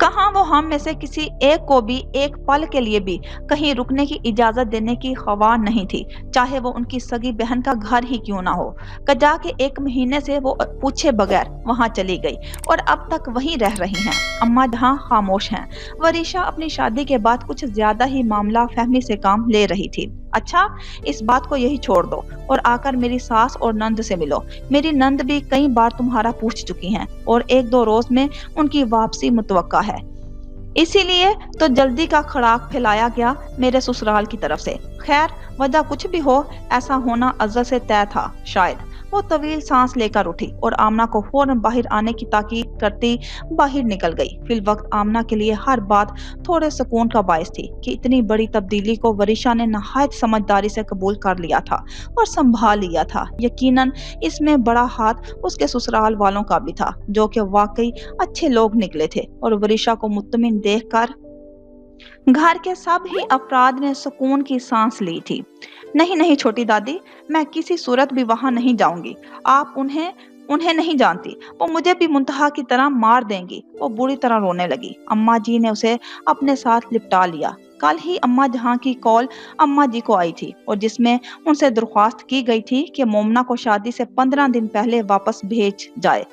कहाँ वो हम में से किसी एक को भी एक पल के लिए भी कहीं रुकने की इजाजत देने की ख्वाह नहीं थी, चाहे वो उनकी सगी बहन का घर ही क्यों ना हो। कजा के 1 महीने से वो पूछे बगैर वहां चली गई और अब तक वहीं रह रही हैं। अम्मा जहां खामोश हैं। वरीशा अपनी शादी के बाद कुछ ज्यादा ही मामला फहमी से काम ले रही थी। अच्छा, इस बात को यही छोड़ दो और आकर मेरी सास और नंद से मिलो। मेरी नंद भी कई बार तुम्हारा पूछ चुकी हैं और 1-2 रोज में उनकी वापसी मुतवक्का है। इसीलिए तो जल्दी का खड़ाक फैलाया गया मेरे ससुराल की तरफ से। खैर, वजह कुछ भी हो, ऐसा होना अज़ल से तय था शायद। वो तवील सांस लेकर उठी और आमना को फौरन बाहर आने की ताकीद करती बाहर निकल गई। फिल वक्त आमना के लिए हर बात थोड़े सुकून का बायस थी कि इतनी बड़ी तब्दीली को वरीशा ने नहायत समझदारी से कबूल कर लिया था और संभाल लिया था। यकीनन इसमें बड़ा हाथ उसके ससुराल वालों का भी था, जो कि वाकई अच्छे लोग निकले थे। और वरीशा को मुत्तमिन देखकर घर के सब ही अफराद ने सुकून की सांस ली थी। नहीं नहीं छोटी दादी, मैं किसी सूरत भी वहां नहीं जाऊंगी। आप उन्हें उन्हें नहीं जानती, वो मुझे भी मुंतहा की तरह मार देंगी। वो बुरी तरह रोने लगी। अम्मा जी ने उसे अपने साथ लिपटा लिया। कल ही अम्मा जहां की कॉल अम्मा जी को आई थी और जिसमें उनसे दरख्वास्त की गई थी कि मोमना को शादी से 15 दिन पहले वापस भेज जाए।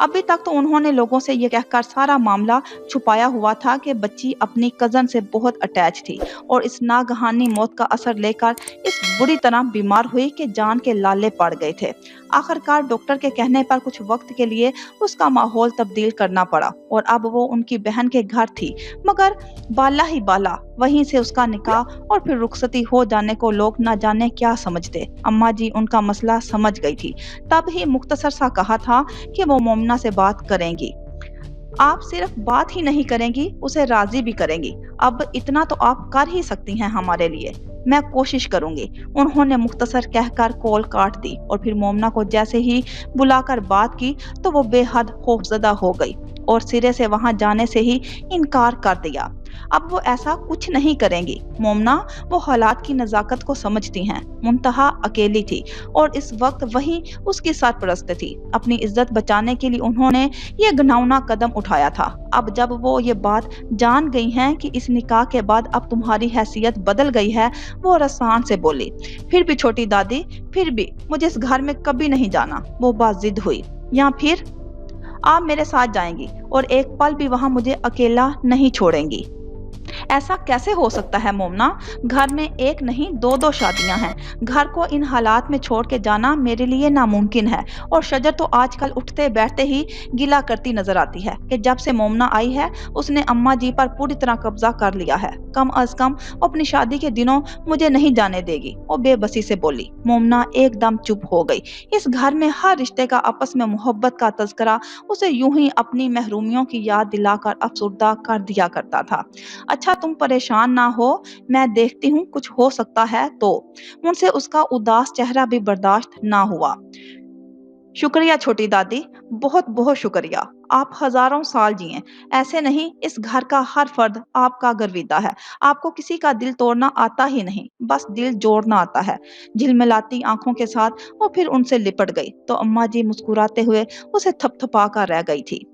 अभी तक तो उन्होंने लोगों से ये कहकर सारा मामला छुपाया हुआ था कि बच्ची अपनी कजन से बहुत अटैच थी और इस नागहानी मौत का असर लेकर इस बुरी तरह बीमार हुई कि जान के लाले पड़ गए थे। आखिरकार डॉक्टर के कहने पर कुछ वक्त के लिए उसका माहौल तब्दील करना पड़ा और अब वो उनकी बहन के घर थी, मगर बाला ही बाला वहीं से उसका निकाह और फिर रुखसती हो जाने को लोग न जाने क्या समझते। अम्मा जी उनका मसला समझ गई थी, तब ही मुख्तसर सा कहा था कि वो मोमना से बात करेंगी। आप सिर्फ बात ही नहीं करेंगी, उसे राजी भी करेंगी। अब इतना तो आप कर ही सकती हैं हमारे लिए। मैं कोशिश करूंगी। उन्होंने मुख्तसर कहकर कॉल काट दी और फिर मोमना को जैसे ही बुलाकर बात की तो वो बेहद खौफजदा हो गई और सिरे से वहां जाने से ही इनकार कर दिया। अब वो ऐसा कुछ नहीं करेंगी मोमना, वो हालात की नजाकत को समझती हैं। मुंतहा अकेली थी और इस वक्त वही उसकी सरपरस्त थी। अपनी इज्जत बचाने के लिए उन्होंने ये घिनौना कदम उठाया था। अब जब वो ये बात जान गई हैं कि इस निकाह के बाद अब तुम्हारी हैसियत बदल गई है, वो रसान से बोली, फिर भी छोटी दादी, फिर भी मुझे इस घर में कभी नहीं जाना। वो बाजिद हुई। या फिर आप मेरे साथ जाएंगी और एक पल भी वहां मुझे अकेला नहीं छोड़ेंगी। ऐसा कैसे हो सकता है मोमना? घर में एक नहीं 2-2 शादियां हैं। घर को इन हालात में छोड़ के जाना मेरे लिए नामुमकिन है। और शजर तो आजकल उठते बैठते ही गिला करती नजर आती है कि जब से मोमना आई है उसने अम्मा जी पर पूरी तरह कब्जा कर लिया है। कम अज कम अपनी शादी के दिनों मुझे नहीं जाने देगी, वो बेबसी से बोली। मोमना एकदम चुप हो गई। इस घर में हर रिश्ते का आपस में मोहब्बत का तज़किरा उसे यूं ही अपनी महरूमियों की याद दिलाकर अफसुर्दा कर दिया करता था। अच्छा तुम परेशान ना हो, मैं देखती हूँ कुछ हो सकता है तो। उनसे उसका उदास चेहरा भी बर्दाश्त ना हुआ। शुक्रिया छोटी दादी, बहुत बहुत शुक्रिया। आप हजारों साल जिए। ऐसे नहीं, इस घर का हर फर्द आपका गर्विदा है। आपको किसी का दिल तोड़ना आता ही नहीं, बस दिल जोड़ना आता है। झिलमिलाती आंखों के साथ वो फिर उनसे लिपट गई तो अम्मा जी मुस्कुराते हुए उसे थपथपा कर रह गई थी।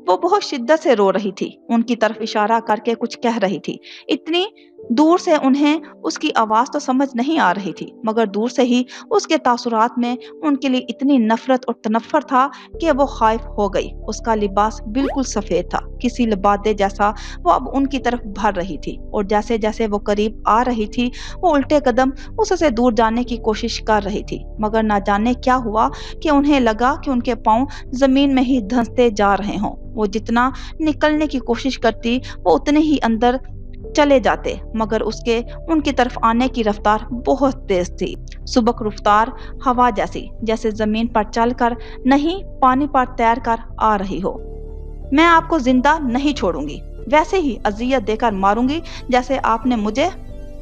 वो बहुत शिद्दत से रो रही थी, उनकी तरफ इशारा करके कुछ कह रही थी। इतनी दूर से उन्हें उसकी आवाज तो समझ नहीं आ रही थी, मगर दूर से ही उसके तासुरात में उनके लिए इतनी नफरत और तनफ्फर था कि वो खाइफ हो गई। उसका लिबास बिल्कुल सफेद था, किसी लिबादे जैसा। वो अब उनकी तरफ भर रही थी और जैसे जैसे वो करीब आ रही थी, वो उल्टे कदम उससे दूर जाने की कोशिश कर रही थी। मगर ना जाने क्या हुआ कि उन्हें लगा कि उनके पांव जमीन में ही धंसते जा रहे हों। वो जितना निकलने की कोशिश करती, वो उतने ही अंदर चले जाते, मगर उसके उनकी तरफ आने की रफ्तार बहुत तेज थी। सुबक रफ्तार, हवा जैसी, जैसे जमीन पर चलकर नहीं पानी पर तैर कर आ रही हो। मैं आपको जिंदा नहीं छोड़ूंगी, वैसे ही अजियत देकर मारूंगी जैसे आपने मुझे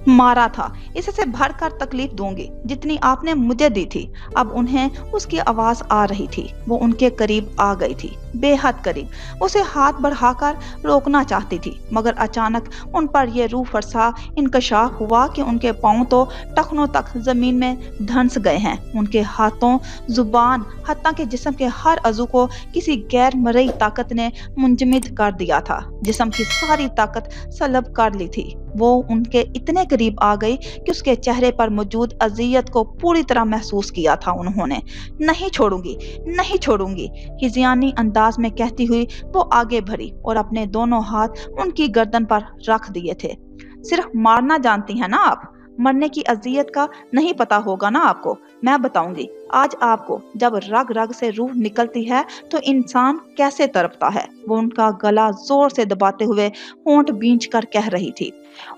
मारा था। इससे भर कर तकलीफ दूंगी जितनी आपने मुझे दी थी। अब उन्हें उसकी आवाज आ रही थी। वो उनके करीब आ गई थी, बेहद करीब। उसे हाथ बढ़ाकर रोकना चाहती थी, मगर अचानक उन पर यह रूह फरसा इंकशाफ हुआ कि उनके पांव तो टखनों तक जमीन में धंस गए हैं। उनके हाथों, जुबान, हत्ता के जिस्म के हर अज़ू को किसी गैर मरई ताकत ने मुंजमद कर दिया था। जिस्म की सारी ताकत सलब कर ली थी। वो उनके इतने करीब आ गई कि उसके चेहरे पर मौजूद अजियत को पूरी तरह महसूस किया था उन्होंने। नहीं छोड़ूंगी, नहीं छोड़ूंगी, हिजियानी अंदाज में कहती हुई वो आगे बढ़ी और अपने दोनों हाथ उनकी गर्दन पर रख दिए थे। सिर्फ मारना जानती हैं ना आप, मरने की अजियत का नहीं पता होगा ना आपको। मैं बताऊंगी आज आपको, जब रग रग से रूह निकलती है तो इंसान कैसे तड़पता है। वो उनका गला जोर से दबाते हुए होंठ बींच कर कह रही थी।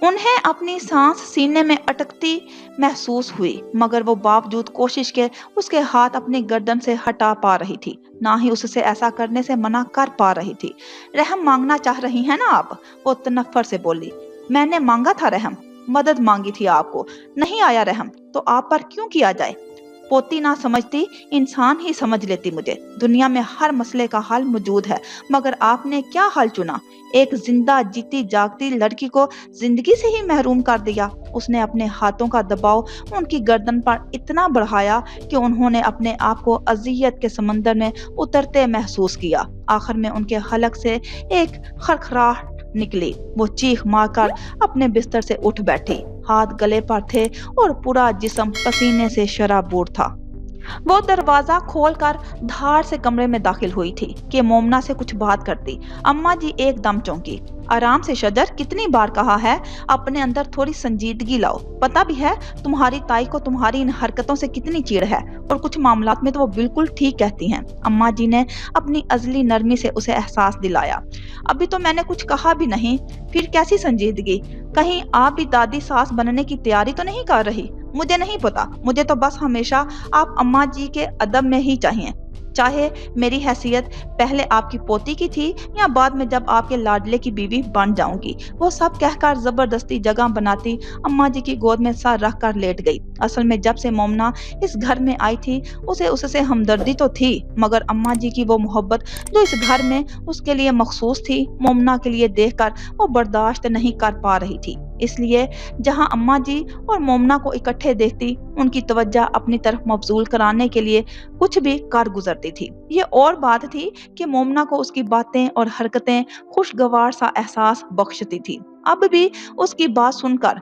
उन्हें अपनी सांस सीने में अटकती महसूस हुई, मगर वो बावजूद कोशिश के उसके हाथ अपनी गर्दन से हटा पा रही थी, ना ही उससे ऐसा करने से मना कर पा रही थी। रहम मांगना चाह रही हैं ना आप, वो तनफ्फर से बोली। मैंने मांगा था रहम, मदद मांगी थी आपको, नहीं आया रहम तो आप पर क्यों किया जाए। पोती ना समझती, इंसान ही समझ लेती मुझे। दुनिया में हर मसले का हल मौजूद है, मगर आपने क्या हल चुना। एक जिंदा जीती जागती लड़की को जिंदगी से ही महरूम कर दिया। उसने अपने हाथों का दबाव उनकी गर्दन पर इतना बढ़ाया कि उन्होंने अपने आप को अजियत के समंदर में उतरते महसूस किया। आखिर में उनके हलक से एक खरखराहट निकली। वो चीख मारकर अपने बिस्तर से उठ बैठी। हाथ गले पर थे और पूरा जिस्म पसीने से शराबूर था। वो दरवाजा खोलकर धार से कमरे में दाखिल हुई थी कि मोमना से कुछ बात करती। अम्मा जी एकदम चौंकी। आराम से शजर, कितनी बार कहा है अपने अंदर थोड़ी संजीदगी लाओ। पता भी है तुम्हारी ताई को तुम्हारी इन हरकतों से कितनी चिढ़ है, और कुछ मामलात में तो वो बिल्कुल ठीक कहती हैं। अम्मा जी ने अपनी अजली नरमी से उसे एहसास दिलाया। अभी तो मैंने कुछ कहा भी नहीं, फिर कैसी संजीदगी। कहीं आप भी दादी सास बनने की तैयारी तो नहीं कर रही। मुझे नहीं पता, मुझे तो बस हमेशा आप अम्मा जी के अदब में ही चाहिए। चाहे मेरी हैसियत पहले आपकी पोती की थी या बाद में जब आपके लाडले की बीवी बन जाऊंगी। वो सब कहकर जबरदस्ती जगह बनाती अम्मा जी की गोद में सर रख कर लेट गई। असल में जब से मोमना इस घर में आई थी, उसे उससे हमदर्दी तो थी, मगर अम्मा जी की वो मोहब्बत जो इस घर में उसके लिए मखसूस थी, मोमना के लिए देखकर वो बर्दाश्त नहीं कर पा रही थी। इसलिए जहां अम्मा जी और मोमना को इकट्ठे देखती, उनकी तवज्जो अपनी तरफ मबजूल कराने के लिए कुछ भी कर गुजरती थी। ये और बात थी कि मोमना को उसकी बातें और हरकतें खुशगवार सा एहसास बख्शती थी। अब भी उसकी बात सुनकर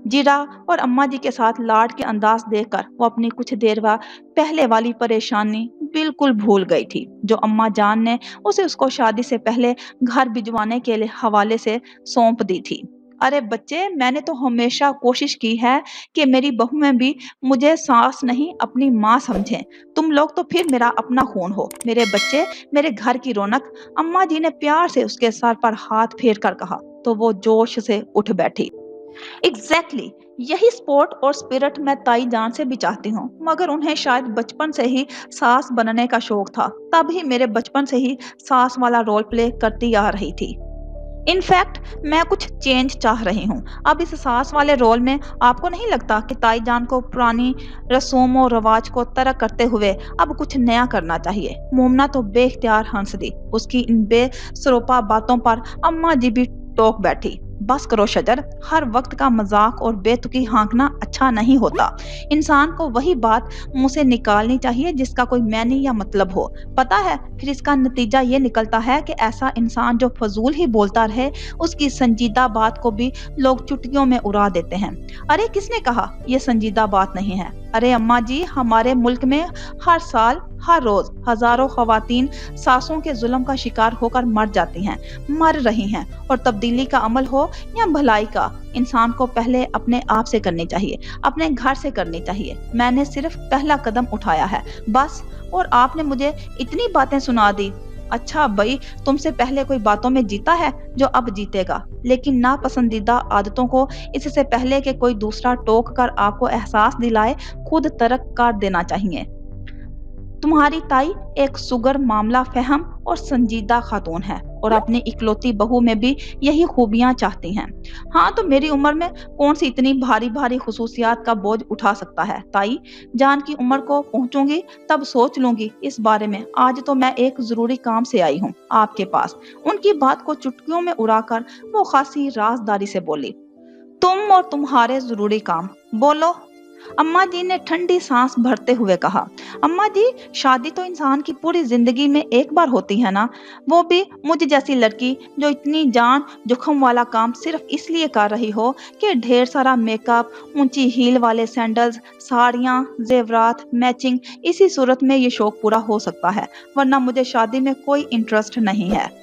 जीरा और अम्मा जी के साथ लाड के अंदाज देखकर वो अपनी कुछ देर बाद पहले वाली परेशानी बिल्कुल भूल गई थी, जो अम्मा जान ने उसे उसको शादी से पहले घर भिजवाने के लिए हवाले से सौंप दी थी। अरे बच्चे, मैंने तो हमेशा कोशिश की है कि मेरी बहू में भी मुझे सास नहीं अपनी माँ समझें। तुम लोग तो फिर मेरा अपना खून हो। मेरे बच्चे, मेरे घर की रौनक। अम्मा जी ने प्यार से उसके सर पर हाथ फेर कर कहा, तो वो जोश से उठ बैठी। एग्जैक्टली यही स्पोर्ट और स्पिरिट मैं ताई जान से भी चाहती हूँ, मगर उन्हें शायद बचपन से ही सास बनने का शौक था, तभी मेरे बचपन से ही सास वाला रोल प्ले करती आ रही थी। इनफैक्ट मैं कुछ चेंज चाह रही हूँ। अब इस सास वाले रोल में आपको नहीं लगता कि ताई जान को पुरानी रस्मों और रवाज को तरक करते हुए अब कुछ नया करना चाहिए? मोमना तो बेख्तियार हंस दी। उसकी इन बेसरोपा बातों पर अम्मा जी भी टोक बैठी। बस करो शजर, हर वक्त का मजाक और बेतुकी हाँकना अच्छा नहीं होता। इंसान को वही बात मुंह से निकालनी चाहिए जिसका कोई मैनी या मतलब हो। पता है, फिर इसका नतीजा ये निकलता है कि ऐसा इंसान जो फजूल ही बोलता रहे, उसकी संजीदा बात को भी लोग चुटकियों में उड़ा देते हैं। अरे किसने कहा ये संजीदा बात नहीं है? अरे अम्मा जी, हमारे मुल्क में हर साल हर रोज हजारों खवातीन सासों के जुल्म का शिकार होकर मर जाती हैं, मर रही हैं। और तब्दीली का अमल हो या भलाई का, इंसान को पहले अपने आप से करनी चाहिए, अपने घर से करनी चाहिए। मैंने सिर्फ पहला कदम उठाया है बस, और आपने मुझे इतनी बातें सुना दी। अच्छा भाई, तुमसे पहले कोई बातों में जीता है जो अब जीतेगा, लेकिन नापसंदीदा आदतों को इससे पहले कि कोई दूसरा टोक कर आपको एहसास दिलाए, खुद तर्क कर देना चाहिए। तुम्हारी ताई एक सुगर मामला फहम और संजीदा खातून है, और अपनी इकलौती बहू में भी यही खूबियां चाहती हैं। हाँ, तो मेरी उम्र में कौन सी इतनी भारी भारी खुसूसियात का बोझ उठा सकता है? ताई जान की उम्र को पहुंचूंगी तब सोच लूंगी इस बारे में। आज तो मैं एक जरूरी काम से आई हूँ आपके पास। उनकी बात को चुटकियों में उड़ाकर वो खासी राजदारी से बोली। तुम और तुम्हारे जरूरी काम, बोलो। अम्मा जी ने ठंडी सांस भरते हुए कहा। अम्मा जी, शादी तो इंसान की पूरी जिंदगी में एक बार होती है ना, वो भी मुझ जैसी लड़की जो इतनी जान जोखम वाला काम सिर्फ इसलिए कर रही हो कि ढेर सारा मेकअप, ऊंची हील वाले सैंडल्स, साड़ियाँ, जेवरात, मैचिंग, इसी सूरत में ये शौक पूरा हो सकता है, वरना मुझे शादी में कोई इंटरेस्ट नहीं है।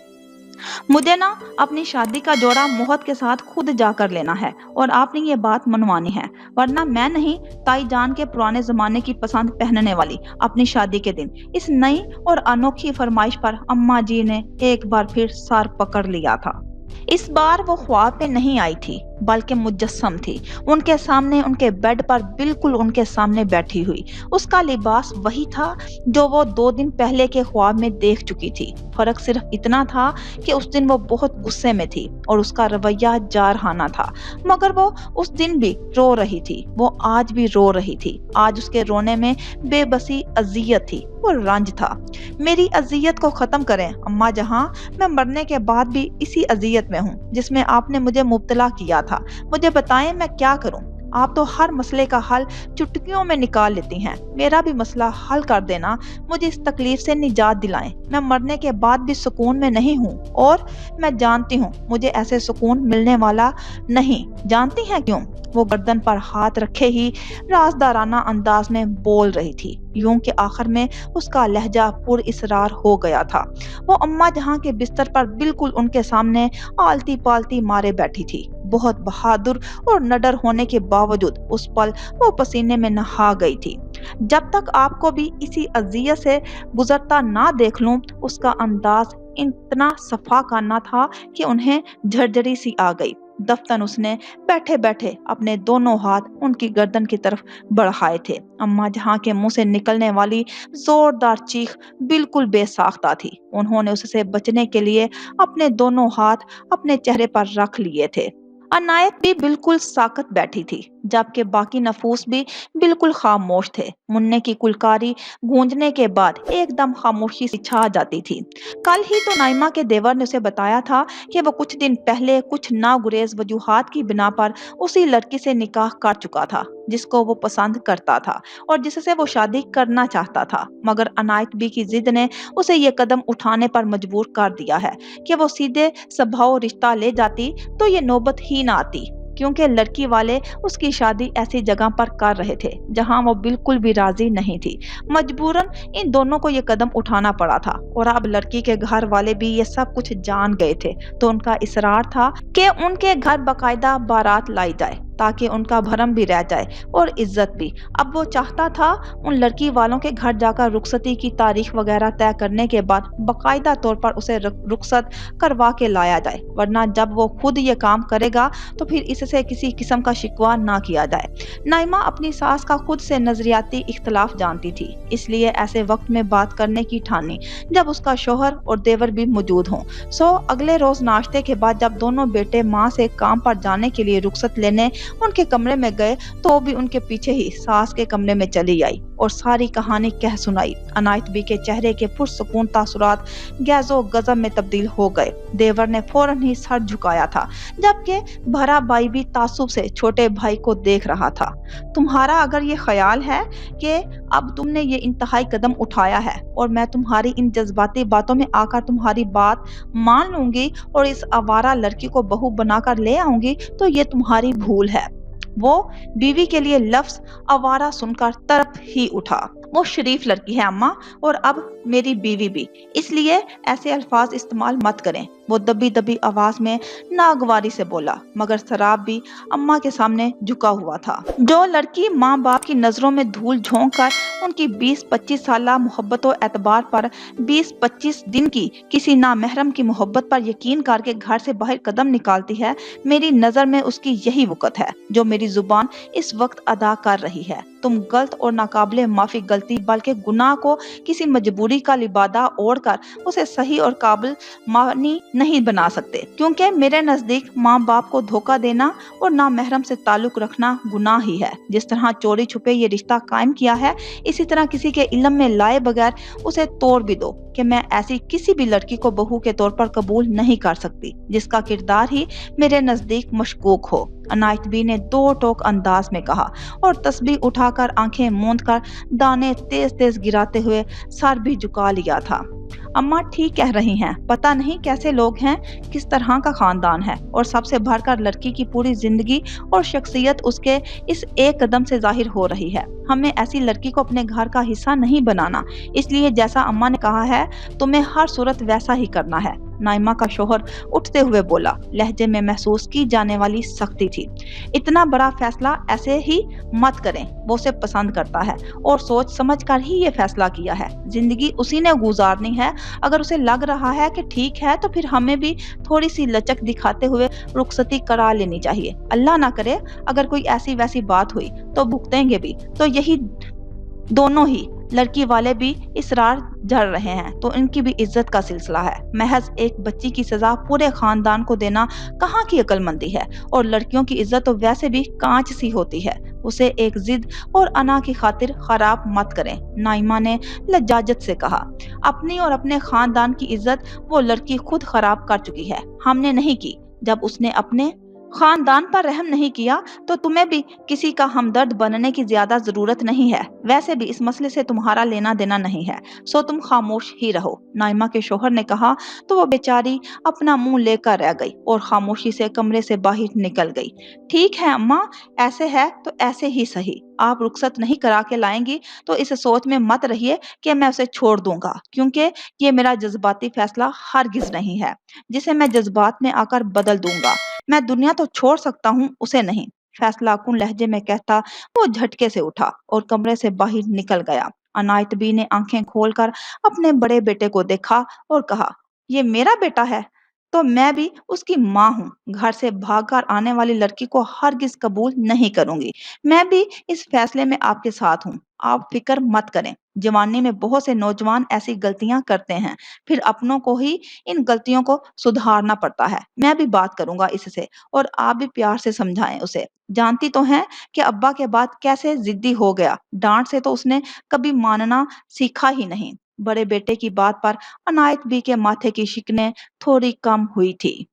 मुझे ना अपनी शादी का जोड़ा मोहत के साथ खुद जाकर लेना है, और आपने ये बात मनवानी है, वरना मैं नहीं ताई जान के पुराने जमाने की पसंद पहनने वाली अपनी शादी के दिन। इस नई और अनोखी फरमाइश पर अम्मा जी ने एक बार फिर सर पकड़ लिया था। इस बार वो ख्वाब में नहीं आई थी, बल्कि मुजस्सम थी, उनके सामने, उनके बेड पर, बिल्कुल उनके सामने बैठी हुई। उसका लिबास वही था जो वो 2 दिन पहले के ख्वाब में देख चुकी थी। फर्क सिर्फ इतना था कि उस दिन वो बहुत गुस्से में थी और उसका रवैया जारहाना था, मगर वो उस दिन भी रो रही थी। वो आज भी रो रही थी। आज उसके रोने में बेबसी, अजियत थी और रंज था। मेरी अजियत को खत्म करें अम्मा जहां, मैं मरने के बाद भी इसी अजियत में हूँ जिसमें आपने मुझे मुब्तला किया था। मुझे बताएं मैं क्या करूं? आप तो हर मसले का हल चुटकियों में निकाल लेती हैं। मेरा भी मसला हल कर देना, मुझे इस तकलीफ से निजात दिलाएं। मैं मरने के बाद भी सुकून में नहीं हूँ, और मैं जानती हूँ मुझे ऐसे सुकून मिलने वाला नहीं। जानती हैं क्यों? वो गर्दन पर हाथ रखे ही राजदाराना अंदाज में बोल रही थी, यूं कि आखिर में उसका लहजा पुर इसरार हो गया था। वो अम्मा जहां के बिस्तर पर बिल्कुल उनके सामने आलती पालती मारे बैठी थी। बहुत बहादुर और निडर होने के बावजूद उस पल वो पसीने में नहा गई थी। जब तक आपको भी इसी अजियत से गुजरता ना देख लूं, उसका अंदाज इतना सफा करना था कि उन्हें झरझरी सी आ गई। दफ्तन उसने बैठे बैठे अपने दोनों हाथ उनकी गर्दन की तरफ बढ़ाए थे। अम्मा जहां के मुंह से निकलने वाली जोरदार चीख बिल्कुल बेसाख्ता थी। उन्होंने उससे बचने के लिए अपने दोनों हाथ अपने चेहरे पर रख लिए थे। अनायत भी बिल्कुल साकत बैठी थी, जबकि बाकी नफूस भी बिल्कुल खामोश थे। मुन्ने की कुलकारी गूंजने के बाद एकदम खामोशी सी छा जाती थी। कल ही तो नाइमा के देवर ने उसे बताया था कि वो कुछ दिन पहले कुछ नागुरेज वजूहात की बिना पर उसी लड़की से निकाह कर चुका था जिसको वो पसंद करता था और जिससे वो शादी करना चाहता था, मगर अनायत बी की जिद ने उसे ये कदम उठाने पर मजबूर कर दिया है कि वो सीधे स्वभाव रिश्ता ले जाती तो ये नौबत ही ना आती। क्योंकि लड़की वाले उसकी शादी ऐसी जगह पर कर रहे थे जहां वो बिल्कुल भी राजी नहीं थी। मजबूरन इन दोनों को ये कदम उठाना पड़ा था और अब लड़की के घर वाले भी ये सब कुछ जान गए थे। तो उनका इसरार था कि उनके घर बकायदा बारात लाई जाए ताकि उनका भरम भी रह जाए और इज्जत भी। अब वो चाहता था उन लड़की वालों के घर जाकर रुखसती की तारीख वगैरह तय करने के बाद बकायदा तौर पर उसे रुखसत करवा के लाया जाए, वरना जब वो खुद ये काम करेगा तो फिर इससे किसी किस्म का शिकवा ना किया जाए। नाइमा अपनी सास का खुद से नजरियाती इख्तलाफ जानती थी, इसलिए ऐसे वक्त में बात करने की ठानी जब उसका शोहर और देवर भी मौजूद हों। सो अगले रोज नाश्ते के बाद जब दोनों बेटे माँ से काम पर जाने के लिए रुखसत लेने उनके कमरे में गए तो वो भी उनके पीछे ही सास के कमरे में चली आई और सारी कहानी कह सुनाई। अनायत बी के चेहरे के पुरसुकून तासुरात गैजो गजब में तब्दील हो गए। देवर ने फौरन ही सर झुकाया था, जबकि भरा भाई भी तासुब से छोटे भाई को देख रहा था। तुम्हारा अगर ये ख्याल है कि अब तुमने ये इंतहाई कदम उठाया है और मैं तुम्हारी इन जज्बाती बातों में आकर तुम्हारी बात मान लूंगी और इस आवारा लड़की को बहू बनाकर ले आऊंगी, तो ये तुम्हारी भूल है। वो बीवी के लिए लफ्ज आवारा सुनकर तड़प ही उठा। वो शरीफ लड़की है अम्मा, और अब मेरी बीवी भी, इसलिए ऐसे अल्फाज इस्तेमाल मत करें। वो दबी दबी आवाज में नागवारी से बोला, मगर सराब भी अम्मा के सामने झुका हुआ था। जो लड़की माँ बाप की नजरों में धूल झोंक कर उनकी 20-25 साल मोहब्बत और एतबार पर 20-25 दिन की किसी नामहरम की मोहब्बत पर यकीन करके घर से बाहर कदम निकालती है, मेरी नजर में उसकी यही वक़्त है जो मेरी जुबान इस वक्त अदा कर रही है। तुम गलत और नाकाबिले माफी गलती बल्कि गुनाह को किसी मजबूरी का लिबादा ओढ़कर उसे सही और काबिल मानी नहीं बना सकते, क्योंकि मेरे नजदीक माँ बाप को धोखा देना और नामहरम से ताल्लुक रखना गुनाह ही है। जिस तरह चोरी छुपे ये रिश्ता कायम किया है, इसी तरह किसी के इल्म में लाए बगैर उसे तोड़ भी दो कि मैं ऐसी किसी भी लड़की को बहू के तौर पर कबूल नहीं कर सकती जिसका किरदार ही मेरे नजदीक मशकूक हो। अनायत बी ने दो टोक अंदाज में कहा और तस्बीह उठाकर आंखें मूंद कर दाने तेज तेज गिराते हुए सर भी झुका लिया था। अम्मा ठीक कह रही हैं, पता नहीं कैसे लोग हैं, किस तरह का खानदान है, और सबसे बढ़कर लड़की की पूरी जिंदगी और शख्सियत उसके इस एक कदम से जाहिर हो रही है। हमें ऐसी लड़की को अपने घर का हिस्सा नहीं बनाना, इसलिए जैसा अम्मा ने कहा है तुम्हें हर सूरत वैसा ही करना है। नाइमा का शोहर उठते हुए बोला, लहजे में महसूस की जाने वाली सख्ती थी। इतना बड़ा फैसला ऐसे ही मत करें, वो उसे पसंद करता है और सोच समझ कर ही ये फैसला किया है। जिंदगी उसी ने गुजारनी है। अगर उसे लग रहा है कि ठीक है तो फिर हमें भी थोड़ी सी लचक दिखाते हुए रुखसती करा लेनी चाहिए। अल्लाह ना करे अगर कोई ऐसी वैसी बात हुई तो भुगतेंगे भी। तो यही दोनों ही लड़की वाले भी इसरार जड़ रहे हैं तो इनकी भी इज्जत का सिलसिला है। महज एक बच्ची की सजा पूरे खानदान को देना कहाँ की अक्लमंदी है, और लड़कियों की इज्जत तो वैसे भी कांच सी होती है, उसे एक जिद और अना की खातिर खराब मत करें। नाइमा ने लज्जाजत से कहा, अपनी और अपने खानदान की इज्जत वो लड़की खुद खराब कर चुकी है, हमने नहीं की। जब उसने अपने खानदान पर रहम नहीं किया तो तुम्हें भी किसी का हमदर्द बनने की ज्यादा जरूरत नहीं है। वैसे भी इस मसले से तुम्हारा लेना देना नहीं है, सो तुम खामोश ही रहो। नाइमा के शोहर ने कहा तो वो बेचारी अपना मुंह लेकर रह गई और खामोशी से कमरे से बाहर निकल गई। ठीक है अम्मा, ऐसे है तो ऐसे ही सही। आप रुखसत नहीं करा के लाएंगी तो इस सोच में मत रहिए कि मैं उसे छोड़ दूंगा, क्योंकि ये मेरा जज्बाती फैसला हरगिज नहीं है जिसे मैं जज्बात में आकर बदल दूंगा। मैं दुनिया तो छोड़ सकता हूँ, उसे नहीं। फैसला कुन लहजे में कहता वो झटके से उठा और कमरे से बाहर निकल गया। अनायत बी ने आंखें खोलकर अपने बड़े बेटे को देखा और कहा, ये मेरा बेटा है तो मैं भी उसकी माँ हूँ। घर से भागकर आने वाली लड़की को हरगिज कबूल नहीं करूंगी। मैं भी इस फैसले में आपके साथ हूँ, आप फिक्र मत करें। जवानी में बहुत से नौजवान ऐसी गलतियां करते हैं, फिर अपनों को ही इन गलतियों को सुधारना पड़ता है। मैं भी बात करूंगा इससे, और आप भी प्यार से समझाएं उसे। जानती तो हैं कि अब्बा के बाद कैसे जिद्दी हो गया, डांट से तो उसने कभी मानना सीखा ही नहीं। बड़े बेटे की बात पर अनायत बी के माथे की शिकने थोड़ी कम हुई थी।